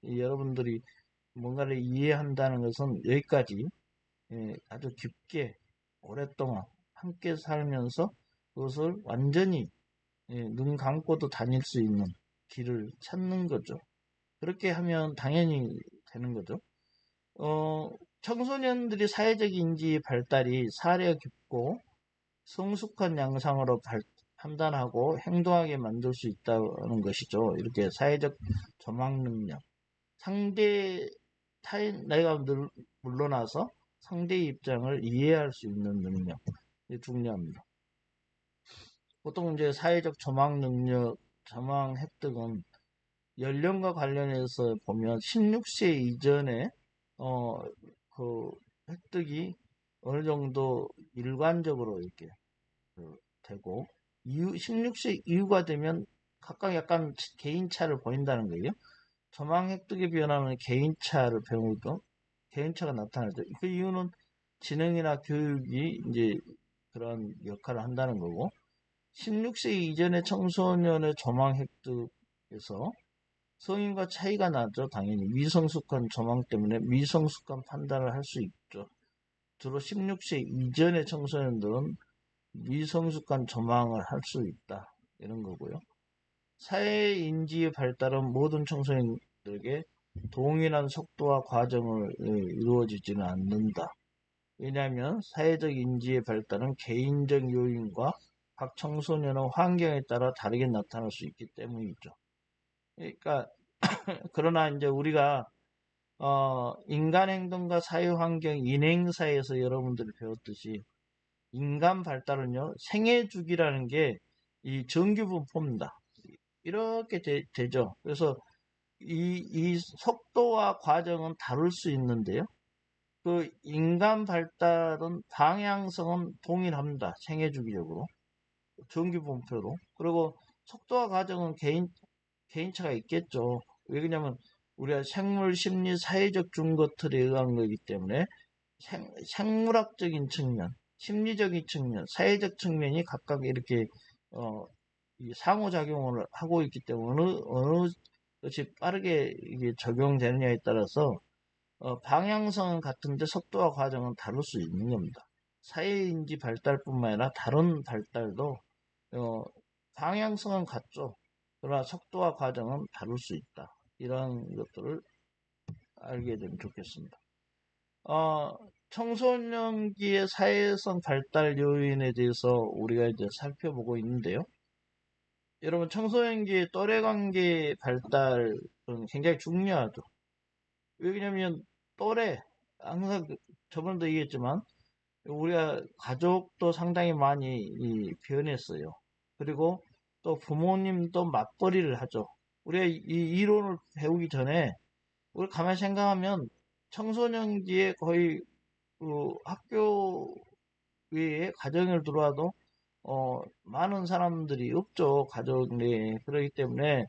여러분들이 뭔가를 이해한다는 것은 여기까지 아주 깊게 오랫동안 함께 살면서 그것을 완전히 눈 감고도 다닐 수 있는 길을 찾는 거죠. 그렇게 하면 당연히 되는 거죠. 어, 청소년들이 사회적 인지 발달이 사려 깊고 성숙한 양상으로 판단하고 행동하게 만들 수 있다는 것이죠. 이렇게 사회적 조망 능력. 상대 내가 물러나서 상대의 입장을 이해할 수 있는 능력. 이게 중요합니다. 보통 이제 사회적 조망 능력, 조망 획득은 연령과 관련해서 보면 16세 이전에 어, 그 획득이 어느 정도 일관적으로 이렇게 되고 16세 이후가 되면 각각 약간 개인차를 보인다는 거예요. 조망 획득의 변화는 개인차를 배우고 개인차가 나타나죠. 그 이유는 지능이나 교육이 이제 그런 역할을 한다는 거고 16세 이전의 청소년의 조망 획득에서 성인과 차이가 나죠. 당연히 미성숙한 조망 때문에 미성숙한 판단을 할 수 있죠. 주로 16세 이전의 청소년들은 미성숙한 조망을 할 수 있다. 이런 거고요. 사회인지의 발달은 모든 청소년들에게 동일한 속도와 과정을 이루어지지는 않는다. 왜냐하면 사회적 인지의 발달은 개인적 요인과 각 청소년의 환경에 따라 다르게 나타날 수 있기 때문이죠. 그러니까 그러나 이제 우리가 인간 행동과 사회 환경 인행사에서 여러분들이 배웠듯이 인간 발달은요 생애 주기라는 게 이 정규분포입니다. 이렇게 되죠. 그래서 이 속도와 과정은 다를 수 있는데요. 그 인간 발달은 방향성은 동일합니다. 생애 주기적으로 정규분포로. 그리고 속도와 과정은 개인차가 있겠죠. 왜 그러냐면 우리가 생물, 심리, 사회적 증거틀에 의한 거기 때문에 생물학적인 측면, 심리적인 측면, 사회적 측면이 각각 이렇게 상호작용을 하고 있기 때문에 어느 것이 빠르게 이게 적용되느냐에 따라서 방향성은 같은데 속도와 과정은 다를 수 있는 겁니다. 사회인지 발달뿐만 아니라 다른 발달도 어, 방향성은 같죠. 그러나 속도와 과정은 다를 수 있다. 이런 것들을 알게 되면 좋겠습니다. 청소년기의 사회성 발달 요인에 대해서 우리가 이제 살펴보고 있는데요. 여러분, 청소년기의 또래 관계 발달은 굉장히 중요하죠. 왜냐면 또래, 항상 저번도 얘기했지만, 우리가 가족도 상당히 많이 변했어요. 그리고 또 부모님도 맞벌이를 하죠. 우리가 이 이론을 배우기 전에 우리 가만히 생각하면 청소년기에 거의 그 학교 외에 가정을 들어와도 많은 사람들이 없죠. 가족 내에. 그렇기 때문에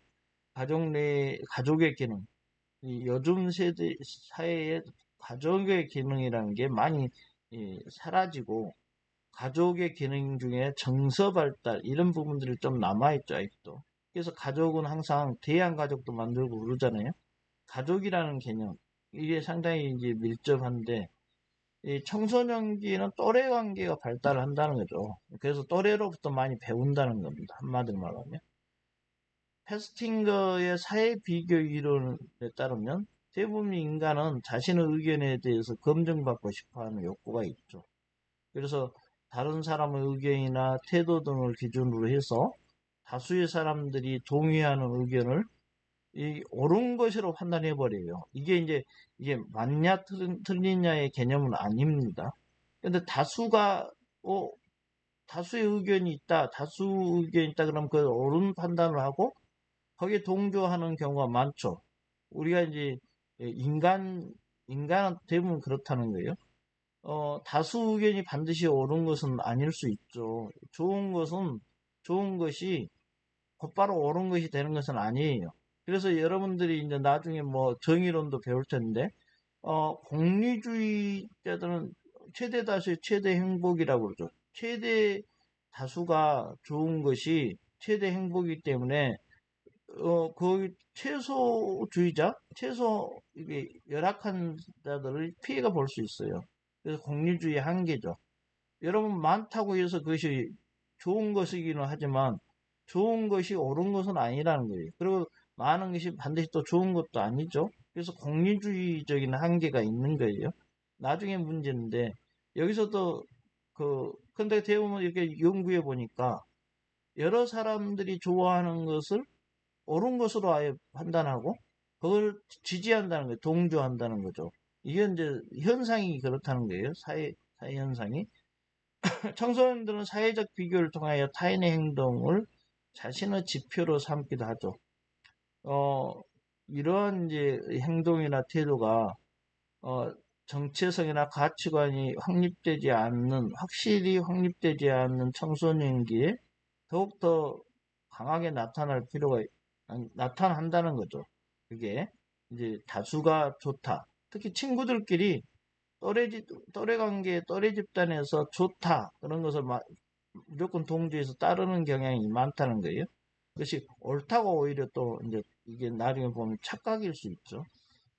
가족의 기능, 이 요즘 세대 사회의 가족의 기능이라는 게 많이 사라지고 가족의 기능 중에 정서 발달 이런 부분들이 좀 남아있죠, 아직도. 그래서 가족은 항상 대양 가족도 만들고 그러잖아요. 가족이라는 개념 이게 상당히 이제 밀접한데 이 청소년기는 또래 관계가 발달을 한다는 거죠. 그래서 또래로부터 많이 배운다는 겁니다. 한마디로 말하면. 패스팅거의 사회 비교 이론에 따르면 대부분 인간은 자신의 의견에 대해서 검증받고 싶어하는 욕구가 있죠. 그래서 다른 사람의 의견이나 태도 등을 기준으로 해서 다수의 사람들이 동의하는 의견을 이 옳은 것으로 판단해 버려요. 이게 맞냐 틀리냐의 개념은 아닙니다. 근데 다수의 의견이 있다, 다수 의견이 있다 그러면 그 옳은 판단을 하고 거기에 동조하는 경우가 많죠. 우리가 이제 인간은 대부분 그렇다는 거예요. 다수 의견이 반드시 옳은 것은 아닐 수 있죠. 좋은 것이 곧바로 옳은 것이 되는 것은 아니에요. 그래서 여러분들이 이제 나중에 뭐 정의론도 배울 텐데, 공리주의자들은 최대 다수의 최대 행복이라고 그러죠. 최대 다수가 좋은 것이 최대 행복이기 때문에, 그 이게 열악한 자들을 피해가 볼 수 있어요. 그래서 공리주의 한계죠. 여러분 많다고 해서 그것이 좋은 것이기는 하지만 좋은 것이 옳은 것은 아니라는 거예요. 그리고 많은 것이 반드시 또 좋은 것도 아니죠. 그래서 공리주의적인 한계가 있는 거예요. 나중에 문제인데 여기서도 근데 대부분 이렇게 연구해 보니까 여러 사람들이 좋아하는 것을 옳은 것으로 아예 판단하고 그걸 지지한다는 거예요. 동조한다는 거죠. 이게 이제 현상이 그렇다는 거예요. 사회 현상이. 청소년들은 사회적 비교를 통하여 타인의 행동을 자신의 지표로 삼기도 하죠. 어, 이러한 이제 행동이나 태도가 어, 정체성이나 가치관이 확실히 확립되지 않는 청소년기에 더욱더 강하게 나타난다는 거죠. 그게 이제 다수가 좋다. 특히 친구들끼리 또래 관계, 또래 집단에서 좋다. 그런 것을 무조건 동조해서 따르는 경향이 많다는 거예요. 그것이 옳다고 오히려 또 이제 이게 나중에 보면 착각일 수 있죠.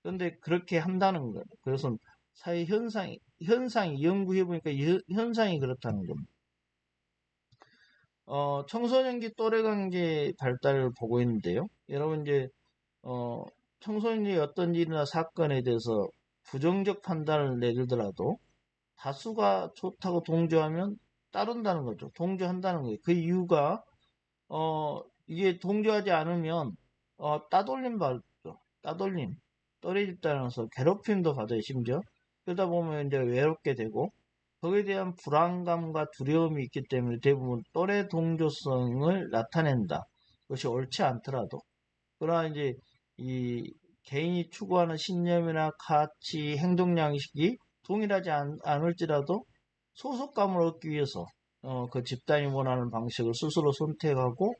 그런데 그렇게 한다는 거예요. 그래서 사회 현상이 연구해보니까 현상이 그렇다는 겁니다. 청소년기 또래 관계 발달을 보고 있는데요. 여러분 이제, 어, 청소년이 어떤 일이나 사건에 대해서 부정적 판단을 내리더라도 다수가 좋다고 동조하면 따른다는 거죠. 동조한다는 거예요. 그 이유가 이게 동조하지 않으면 따돌림 받죠. 따돌림. 또래 집단에서 괴롭힘도 받아요. 심지어. 그러다 보면 이제 외롭게 되고 거기에 대한 불안감과 두려움이 있기 때문에 대부분 또래 동조성을 나타낸다. 그것이 옳지 않더라도. 그러나 이제 이 개인이 추구하는 신념이나 가치, 행동 양식이 동일하지 않을지라도 소속감을 얻기 위해서 그 집단이 원하는 방식을 스스로 선택하고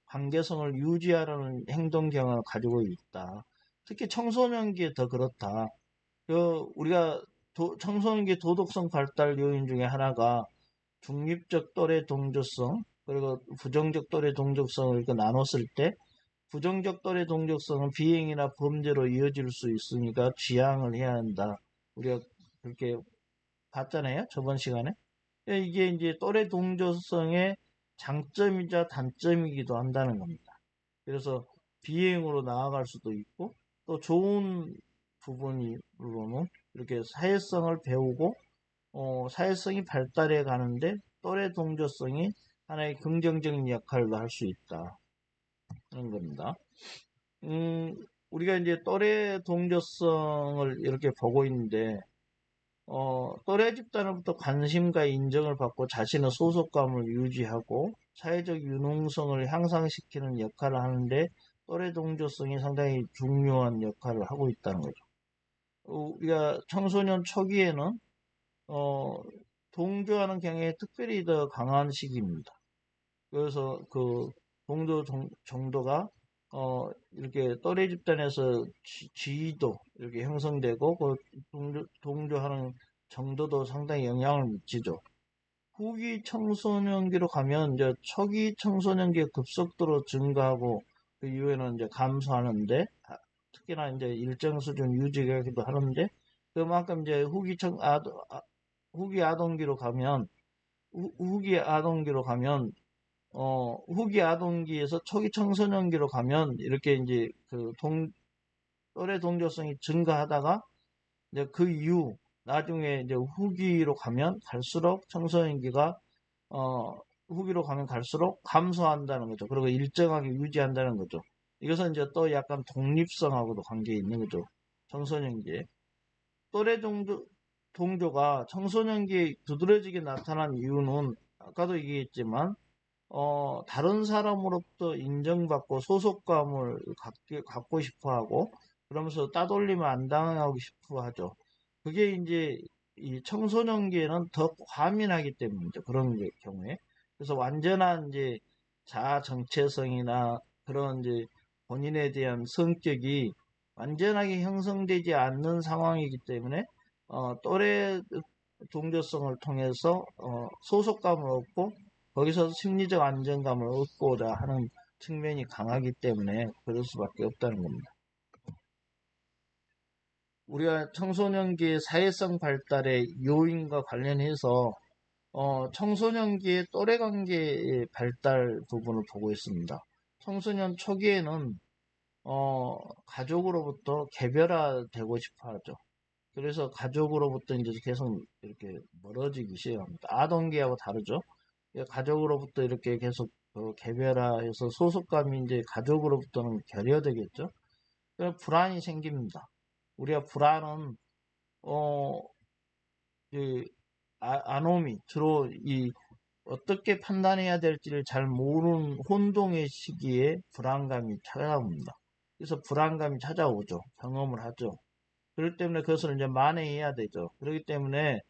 관계성을 유지하려는 행동 경향을 가지고 있다. 특히 청소년기에 더 그렇다. 우리가 청소년기 도덕성 발달 요인 중에 하나가 중립적 또래 동조성 그리고 부정적 또래 동조성을 이렇게 나눴을 때 부정적 또래 동조성은 비행이나 범죄로 이어질 수 있으니까 지양을 해야 한다. 우리가 그렇게 봤잖아요. 저번 시간에. 이게 이제 또래 동조성의 장점이자 단점이기도 한다는 겁니다. 그래서 비행으로 나아갈 수도 있고 또 좋은 부분으로는 이렇게 사회성을 배우고 사회성이 발달해 가는데 또래 동조성이 하나의 긍정적인 역할도 할 수 있다. 그런 겁니다. 우리가 이제 또래 동조성을 이렇게 보고 있는데 또래 집단으로부터 관심과 인정을 받고 자신의 소속감을 유지하고 사회적 융통성을 향상시키는 역할을 하는데 또래 동조성이 상당히 중요한 역할을 하고 있다는 거죠. 우리가 청소년 초기에는 동조하는 경향이 특별히 더 강한 시기입니다. 그래서 그 동조 정도가 이렇게 또래 집단에서 지위도 이렇게 형성되고 그 동조하는 정도도 상당히 영향을 미치죠. 후기 청소년기로 가면 이제 초기 청소년기의 급속도로 증가하고 그 이후에는 이제 감소하는데 특히나 이제 일정 수준 유지하기도 하는데 그만큼 이제 후기 아동기로 가면 후기 아동기로 가면 후기 아동기에서 초기 청소년기로 가면 이렇게 이제 그 또래 동조성이 증가하다가 이제 그 이후 나중에 이제 후기로 가면 갈수록 청소년기가 어, 후기로 가면 갈수록 감소한다는 거죠. 그리고 일정하게 유지한다는 거죠. 이것은 이제 또 약간 독립성하고도 관계 있는 거죠. 청소년기에. 또래 동조가 청소년기에 두드러지게 나타난 이유는 아까도 얘기했지만 다른 사람으로부터 인정받고 소속감을 갖고 싶어 하고, 그러면서 따돌림을 안 당하고 싶어 하죠. 그게 이제 이 청소년기에는 더 과민하기 때문이죠. 그런 경우에. 그래서 완전한 이제 자아 정체성이나 그런 이제 본인에 대한 성격이 완전하게 형성되지 않는 상황이기 때문에, 또래 동조성을 통해서, 소속감을 얻고, 거기서 심리적 안정감을 얻고자 하는 측면이 강하기 때문에 그럴 수밖에 없다는 겁니다. 우리가 청소년기의 사회성 발달의 요인과 관련해서 청소년기의 또래 관계의 발달 부분을 보고 있습니다. 청소년 초기에는 가족으로부터 개별화되고 싶어 하죠. 그래서 가족으로부터 이제 계속 이렇게 멀어지기 시작합니다. 아동기하고 다르죠. 가족으로부터 이렇게 계속 개별화해서 소속감이 이제 가족으로부터는 결여되겠죠. 그래서 불안이 생깁니다. 우리가 불안은 어, 이 아노미 주로 이 어떻게 판단해야 될지를 잘 모르는 혼동의 시기에 불안감이 찾아옵니다. 그래서 불안감이 찾아오죠. 경험을 하죠. 그렇기 때문에 그것을 이제 만회해야 되죠. 그렇기 때문에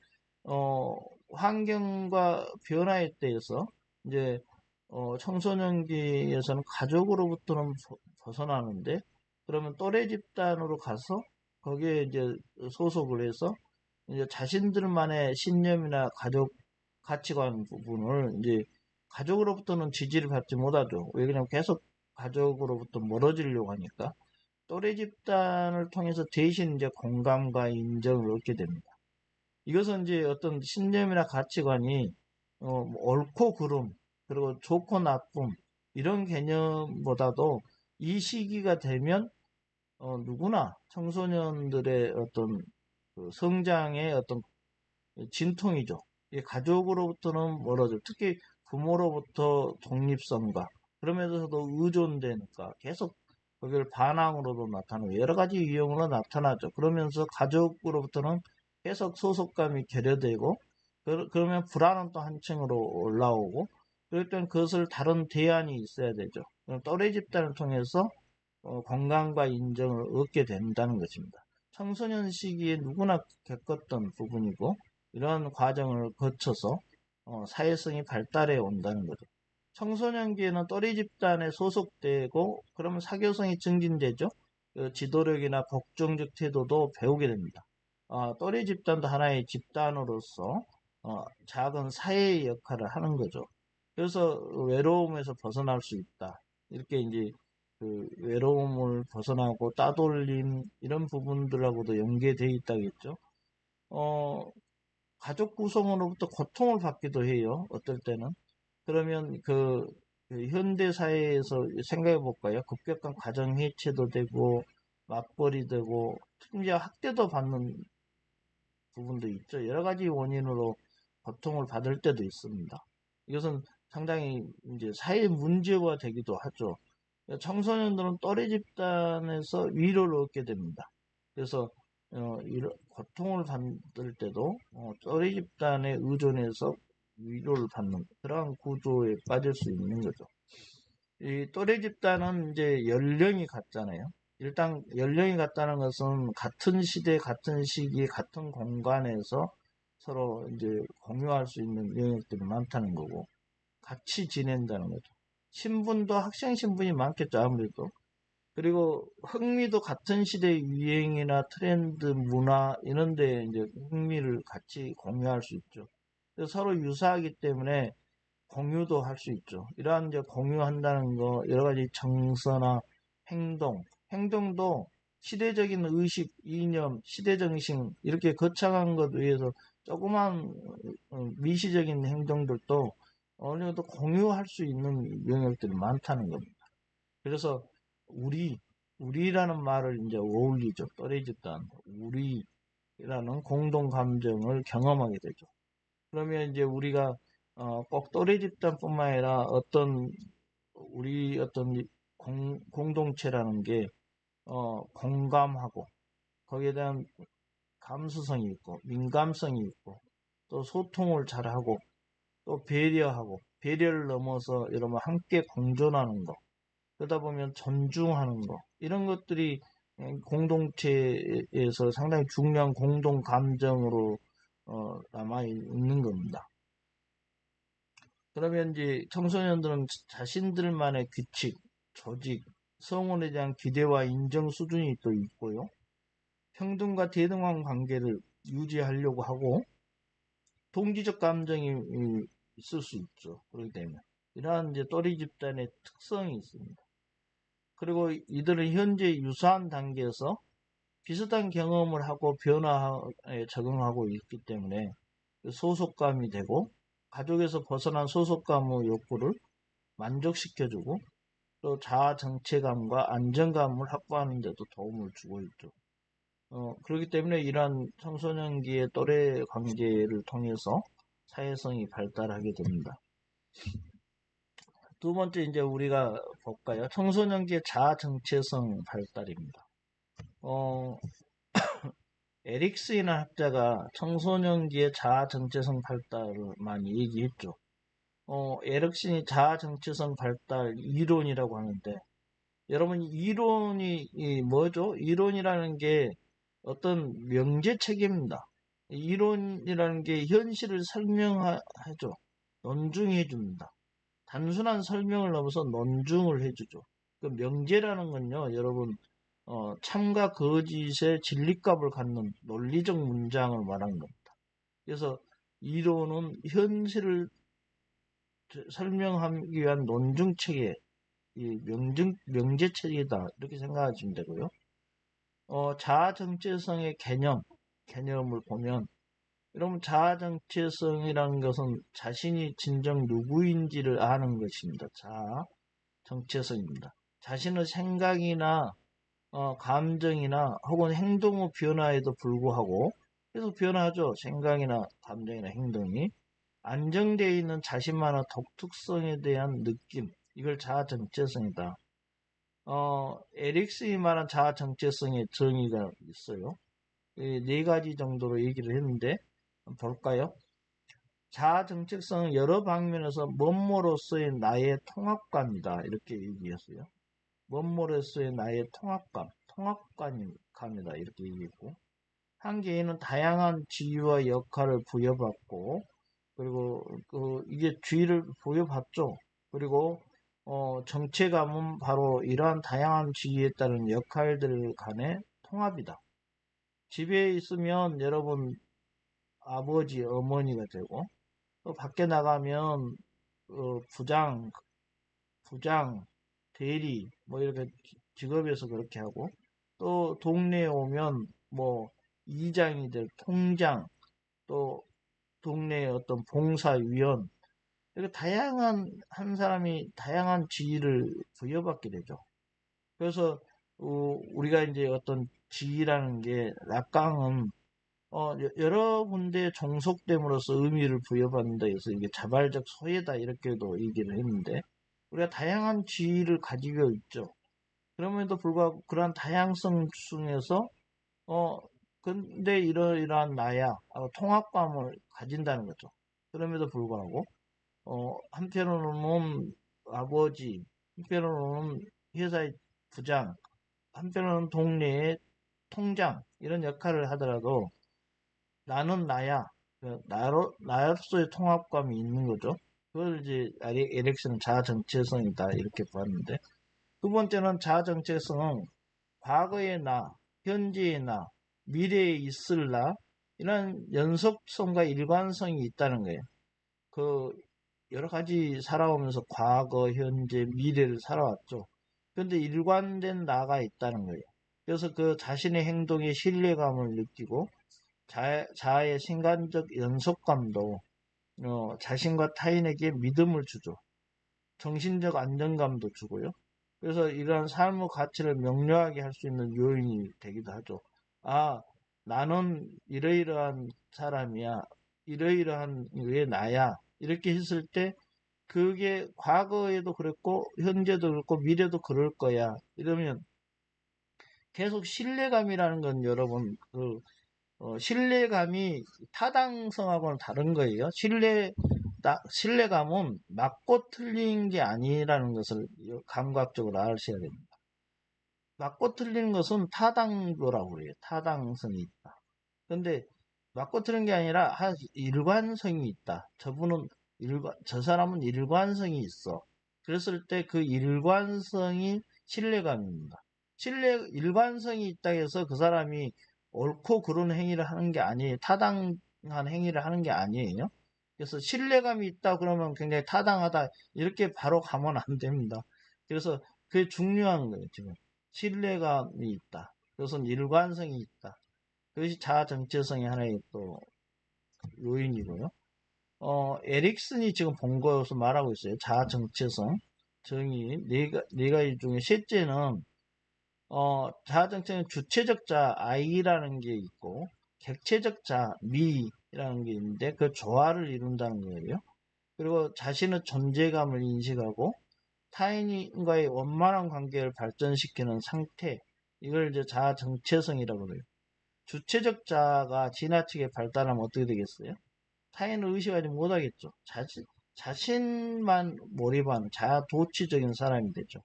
어, 환경과 변화에 대해서 이제 청소년기에서는 가족으로부터는 벗어나는데, 그러면 또래 집단으로 가서 거기에 이제 소속을 해서 이제 자신들만의 신념이나 가족 가치관 부분을 이제 가족으로부터는 지지를 받지 못하죠. 왜냐면 계속 가족으로부터 멀어지려고 하니까 또래 집단을 통해서 대신 이제 공감과 인정을 얻게 됩니다. 이것은 이제 어떤 신념이나 가치관이 뭐 옳고 그름, 그리고 좋고 나쁨 이런 개념보다도 이 시기가 되면 누구나 청소년들의 어떤 그 성장의 어떤 진통이죠. 가족으로부터는 멀어져. 특히 부모로부터 독립성과 그러면서도 의존되니까 계속 그걸 반항으로도 나타나고 여러 가지 유형으로 나타나죠. 그러면서 가족으로부터는 계속 소속감이 결여되고 그러면 불안은 또 한층으로 올라오고, 그럴 땐 그것을 다른 대안이 있어야 되죠. 또래 집단을 통해서 건강과 인정을 얻게 된다는 것입니다. 청소년 시기에 누구나 겪었던 부분이고 이러한 과정을 거쳐서 사회성이 발달해 온다는 거죠. 청소년기에는 또래 집단에 소속되고 그러면 사교성이 증진되죠. 지도력이나 복종적 태도도 배우게 됩니다. 또래 집단도 하나의 집단으로서 작은 사회의 역할을 하는 거죠. 그래서 외로움에서 벗어날 수 있다. 이렇게 이제 그 외로움을 벗어나고 따돌림 이런 부분들하고도 연계되어 있다겠죠. 가족 구성원으로부터 고통을 받기도 해요. 어떨 때는. 그러면 그 현대 사회에서 생각해 볼까요? 급격한 가정 해체도 되고 맞벌이 되고 심지어 학대도 받는 부분도 있죠. 여러 가지 원인으로 고통을 받을 때도 있습니다. 이것은 상당히 이제 사회 문제화 되기도 하죠. 청소년들은 또래 집단에서 위로를 얻게 됩니다. 그래서 이런 고통을 받을 때도 또래 집단에 의존해서 위로를 받는 그러한 구조에 빠질 수 있는 거죠. 이 또래 집단은 이제 연령이 같잖아요. 일단 연령이 같다는 것은 같은 시대, 같은 시기, 같은 공간에서 서로 이제 공유할 수 있는 영역들이 많다는 거고 같이 지낸다는 거죠. 신분도 학생 신분이 많겠죠, 아무래도. 그리고 흥미도 같은 시대의 유행이나 트렌드, 문화 이런 데 이제 흥미를 같이 공유할 수 있죠. 그래서 서로 유사하기 때문에 공유도 할 수 있죠. 이러한 이제 공유한다는 거, 여러 가지 정서나 행동도 시대적인 의식, 이념, 시대정신, 이렇게 거창한 것 위해서 조그만 미시적인 행동들도 어느 정도 공유할 수 있는 영역들이 많다는 겁니다. 그래서 우리라는 말을 이제 어울리죠. 또래 집단, 우리라는 공동 감정을 경험하게 되죠. 그러면 이제 우리가 꼭 또래 집단뿐만 아니라 우리 어떤 공동체라는 게 공감하고 거기에 대한 감수성이 있고 민감성이 있고 또 소통을 잘하고 또 배려를 넘어서 여러분 함께 공존하는 거, 그러다 보면 존중하는 거, 이런 것들이 공동체에서 상당히 중요한 공동 감정으로 남아 있는 겁니다. 그러면 이제 청소년들은 자신들만의 규칙, 조직, 성원에 대한 기대와 인정 수준이 또 있고요. 평등과 대등한 관계를 유지하려고 하고 동지적 감정이 있을 수 있죠. 그렇기 때문에 이러한 이제 또래 집단의 특성이 있습니다. 그리고 이들은 현재 유사한 단계에서 비슷한 경험을 하고 변화에 적응하고 있기 때문에 소속감이 되고 가족에서 벗어난 소속감의 욕구를 만족시켜주고 또 자아 정체감과 안정감을 확보하는 데도 도움을 주고 있죠. 그렇기 때문에 이러한 청소년기의 또래 관계를 통해서 사회성이 발달하게 됩니다. 두 번째 이제 우리가 볼까요? 청소년기의 자아 정체성 발달입니다. 에릭스이라는 학자가 청소년기의 자아 정체성 발달을 많이 얘기했죠. 에릭슨이 자아 정체성 발달 이론이라고 하는데, 여러분 이론이 뭐죠? 이론이라는 게 어떤 명제 체계입니다. 이론이라는 게 현실을 설명하죠. 논증해 줍니다. 단순한 설명을 넘어서 논증을 해주죠. 그 명제라는 건요, 여러분 참과 거짓의 진리값을 갖는 논리적 문장을 말하는 겁니다. 그래서 이론은 현실을 설명하기 위한 논증체계, 명제체계다, 이렇게 생각하시면 되고요. 자아 정체성의 개념을 보면, 여러분 자아 정체성이라는 것은 자신이 진정 누구인지를 아는 것입니다. 자아 정체성입니다. 자신의 생각이나 감정이나 혹은 행동의 변화에도 불구하고 계속 변하죠. 생각이나 감정이나 행동이 안정되어 있는 자신만의 독특성에 대한 느낌, 이걸 자아 정체성이다. 에릭슨이 말한 자아 정체성의 정의가 있어요. 네 가지 정도로 얘기를 했는데 볼까요? 자아 정체성은 여러 방면에서 뭐뭐로서의 나의 통합감이다, 이렇게 얘기했어요. 뭐뭐로서의 나의 통합감이다, 이렇게 얘기했고, 한 개인은 다양한 지위와 역할을 부여받고, 그리고 이게 지위를 부여받죠. 그리고 정체감은 바로 이러한 다양한 지위에 따른 역할들 간의 통합이다. 집에 있으면 여러분 아버지, 어머니가 되고, 또 밖에 나가면 부장, 대리, 뭐 이렇게 직업에서 그렇게 하고, 또 동네에 오면 뭐 이장이 될 통장, 또 동네의 어떤 봉사위원, 이렇게 한 사람이 다양한 지위를 부여받게 되죠. 그래서 우리가 이제 어떤 지위라는 게 락강은 여러 군데 종속됨으로써 의미를 부여받는다 해서 이게 자발적 소외다, 이렇게도 얘기를 했는데, 우리가 다양한 지위를 가지고 있죠. 그럼에도 불구하고 그러한 다양성 중에서 근데 이러이러한 나야 통합감을 가진다는 거죠. 그럼에도 불구하고 한편으로는 아버지, 한편으로는 회사의 부장, 한편으로는 동네의 통장, 이런 역할을 하더라도 나는 나야. 나로서의 통합감이 있는 거죠. 그걸 이제 에릭슨은 자아 정체성이다, 이렇게 봤는데, 두 번째는 자아 정체성은 과거의 나, 현재의 나, 미래에 있을 나, 이런 연속성과 일관성이 있다는 거예요. 그 여러 가지 살아오면서 과거, 현재, 미래를 살아왔죠. 그런데 일관된 나가 있다는 거예요. 그래서 그 자신의 행동에 신뢰감을 느끼고 자아의 생관적 연속감도 자신과 타인에게 믿음을 주죠. 정신적 안정감도 주고요. 그래서 이러한 삶의 가치를 명료하게 할 수 있는 요인이 되기도 하죠. 아, 나는 이러이러한 사람이야. 이러이러한 게 나야. 이렇게 했을 때 그게 과거에도 그랬고 현재도 그렇고 미래도 그럴 거야. 이러면 계속 신뢰감이라는 건 여러분 신뢰감이 타당성하고는 다른 거예요. 신뢰감은 맞고 틀린 게 아니라는 것을 감각적으로 아셔야 됩니다. 맞고 틀린 것은 타당도라고 그래요. 타당성이 있다. 근데 맞고 틀린 게 아니라 일관성이 있다. 저 사람은 일관성이 있어. 그랬을 때 그 일관성이 신뢰감입니다. 일관성이 있다 해서 그 사람이 옳고 그른 행위를 하는 게 아니에요. 타당한 행위를 하는 게 아니에요. 그래서 신뢰감이 있다 그러면 굉장히 타당하다. 이렇게 바로 가면 안 됩니다. 그래서 그게 중요한 거예요, 지금. 신뢰감이 있다. 그것은 일관성이 있다. 그것이 자아 정체성의 하나의 또 요인이고요. 에릭슨이 지금 본 것으로 말하고 있어요. 자아 정체성 정의 네 가지 중에 셋째는 자아 정체는 주체적 자 I라는 게 있고 객체적 자 Me라는 게 있는데 그 조화를 이룬다는 거예요. 그리고 자신의 존재감을 인식하고 타인과의 원만한 관계를 발전시키는 상태 이걸 이제 자아 정체성이라고 그래요. 주체적 자가 지나치게 발달하면 어떻게 되겠어요? 타인을 의식하지 못하겠죠. 자신만 몰입하는 자아도취적인 사람이 되죠.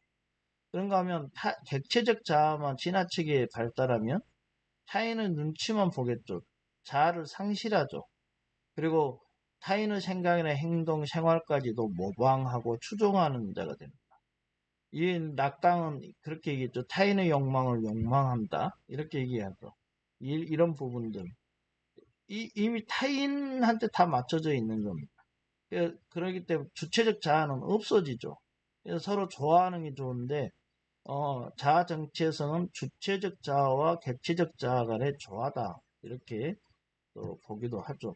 그런가 하면 객체적 자아만 지나치게 발달하면 타인의 눈치만 보겠죠. 자아를 상실하죠. 그리고 타인의 생각이나 행동, 생활까지도 모방하고 추종하는 자가 됩니다. 이 낙당은 그렇게 얘기했죠. 타인의 욕망을 욕망한다. 이렇게 얘기하죠. 이런 부분들. 이미 타인한테 다 맞춰져 있는 겁니다. 그러기 때문에 주체적 자아는 없어지죠. 그래서 서로 좋아하는 게 좋은데, 자아 정체성은 주체적 자아와 객체적 자아 간의 조화다. 이렇게 또 보기도 하죠.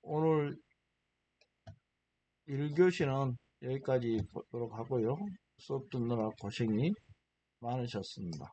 오늘 1교시는 여기까지 보도록 하고요. 수업 듣느라 고생이 많으셨습니다.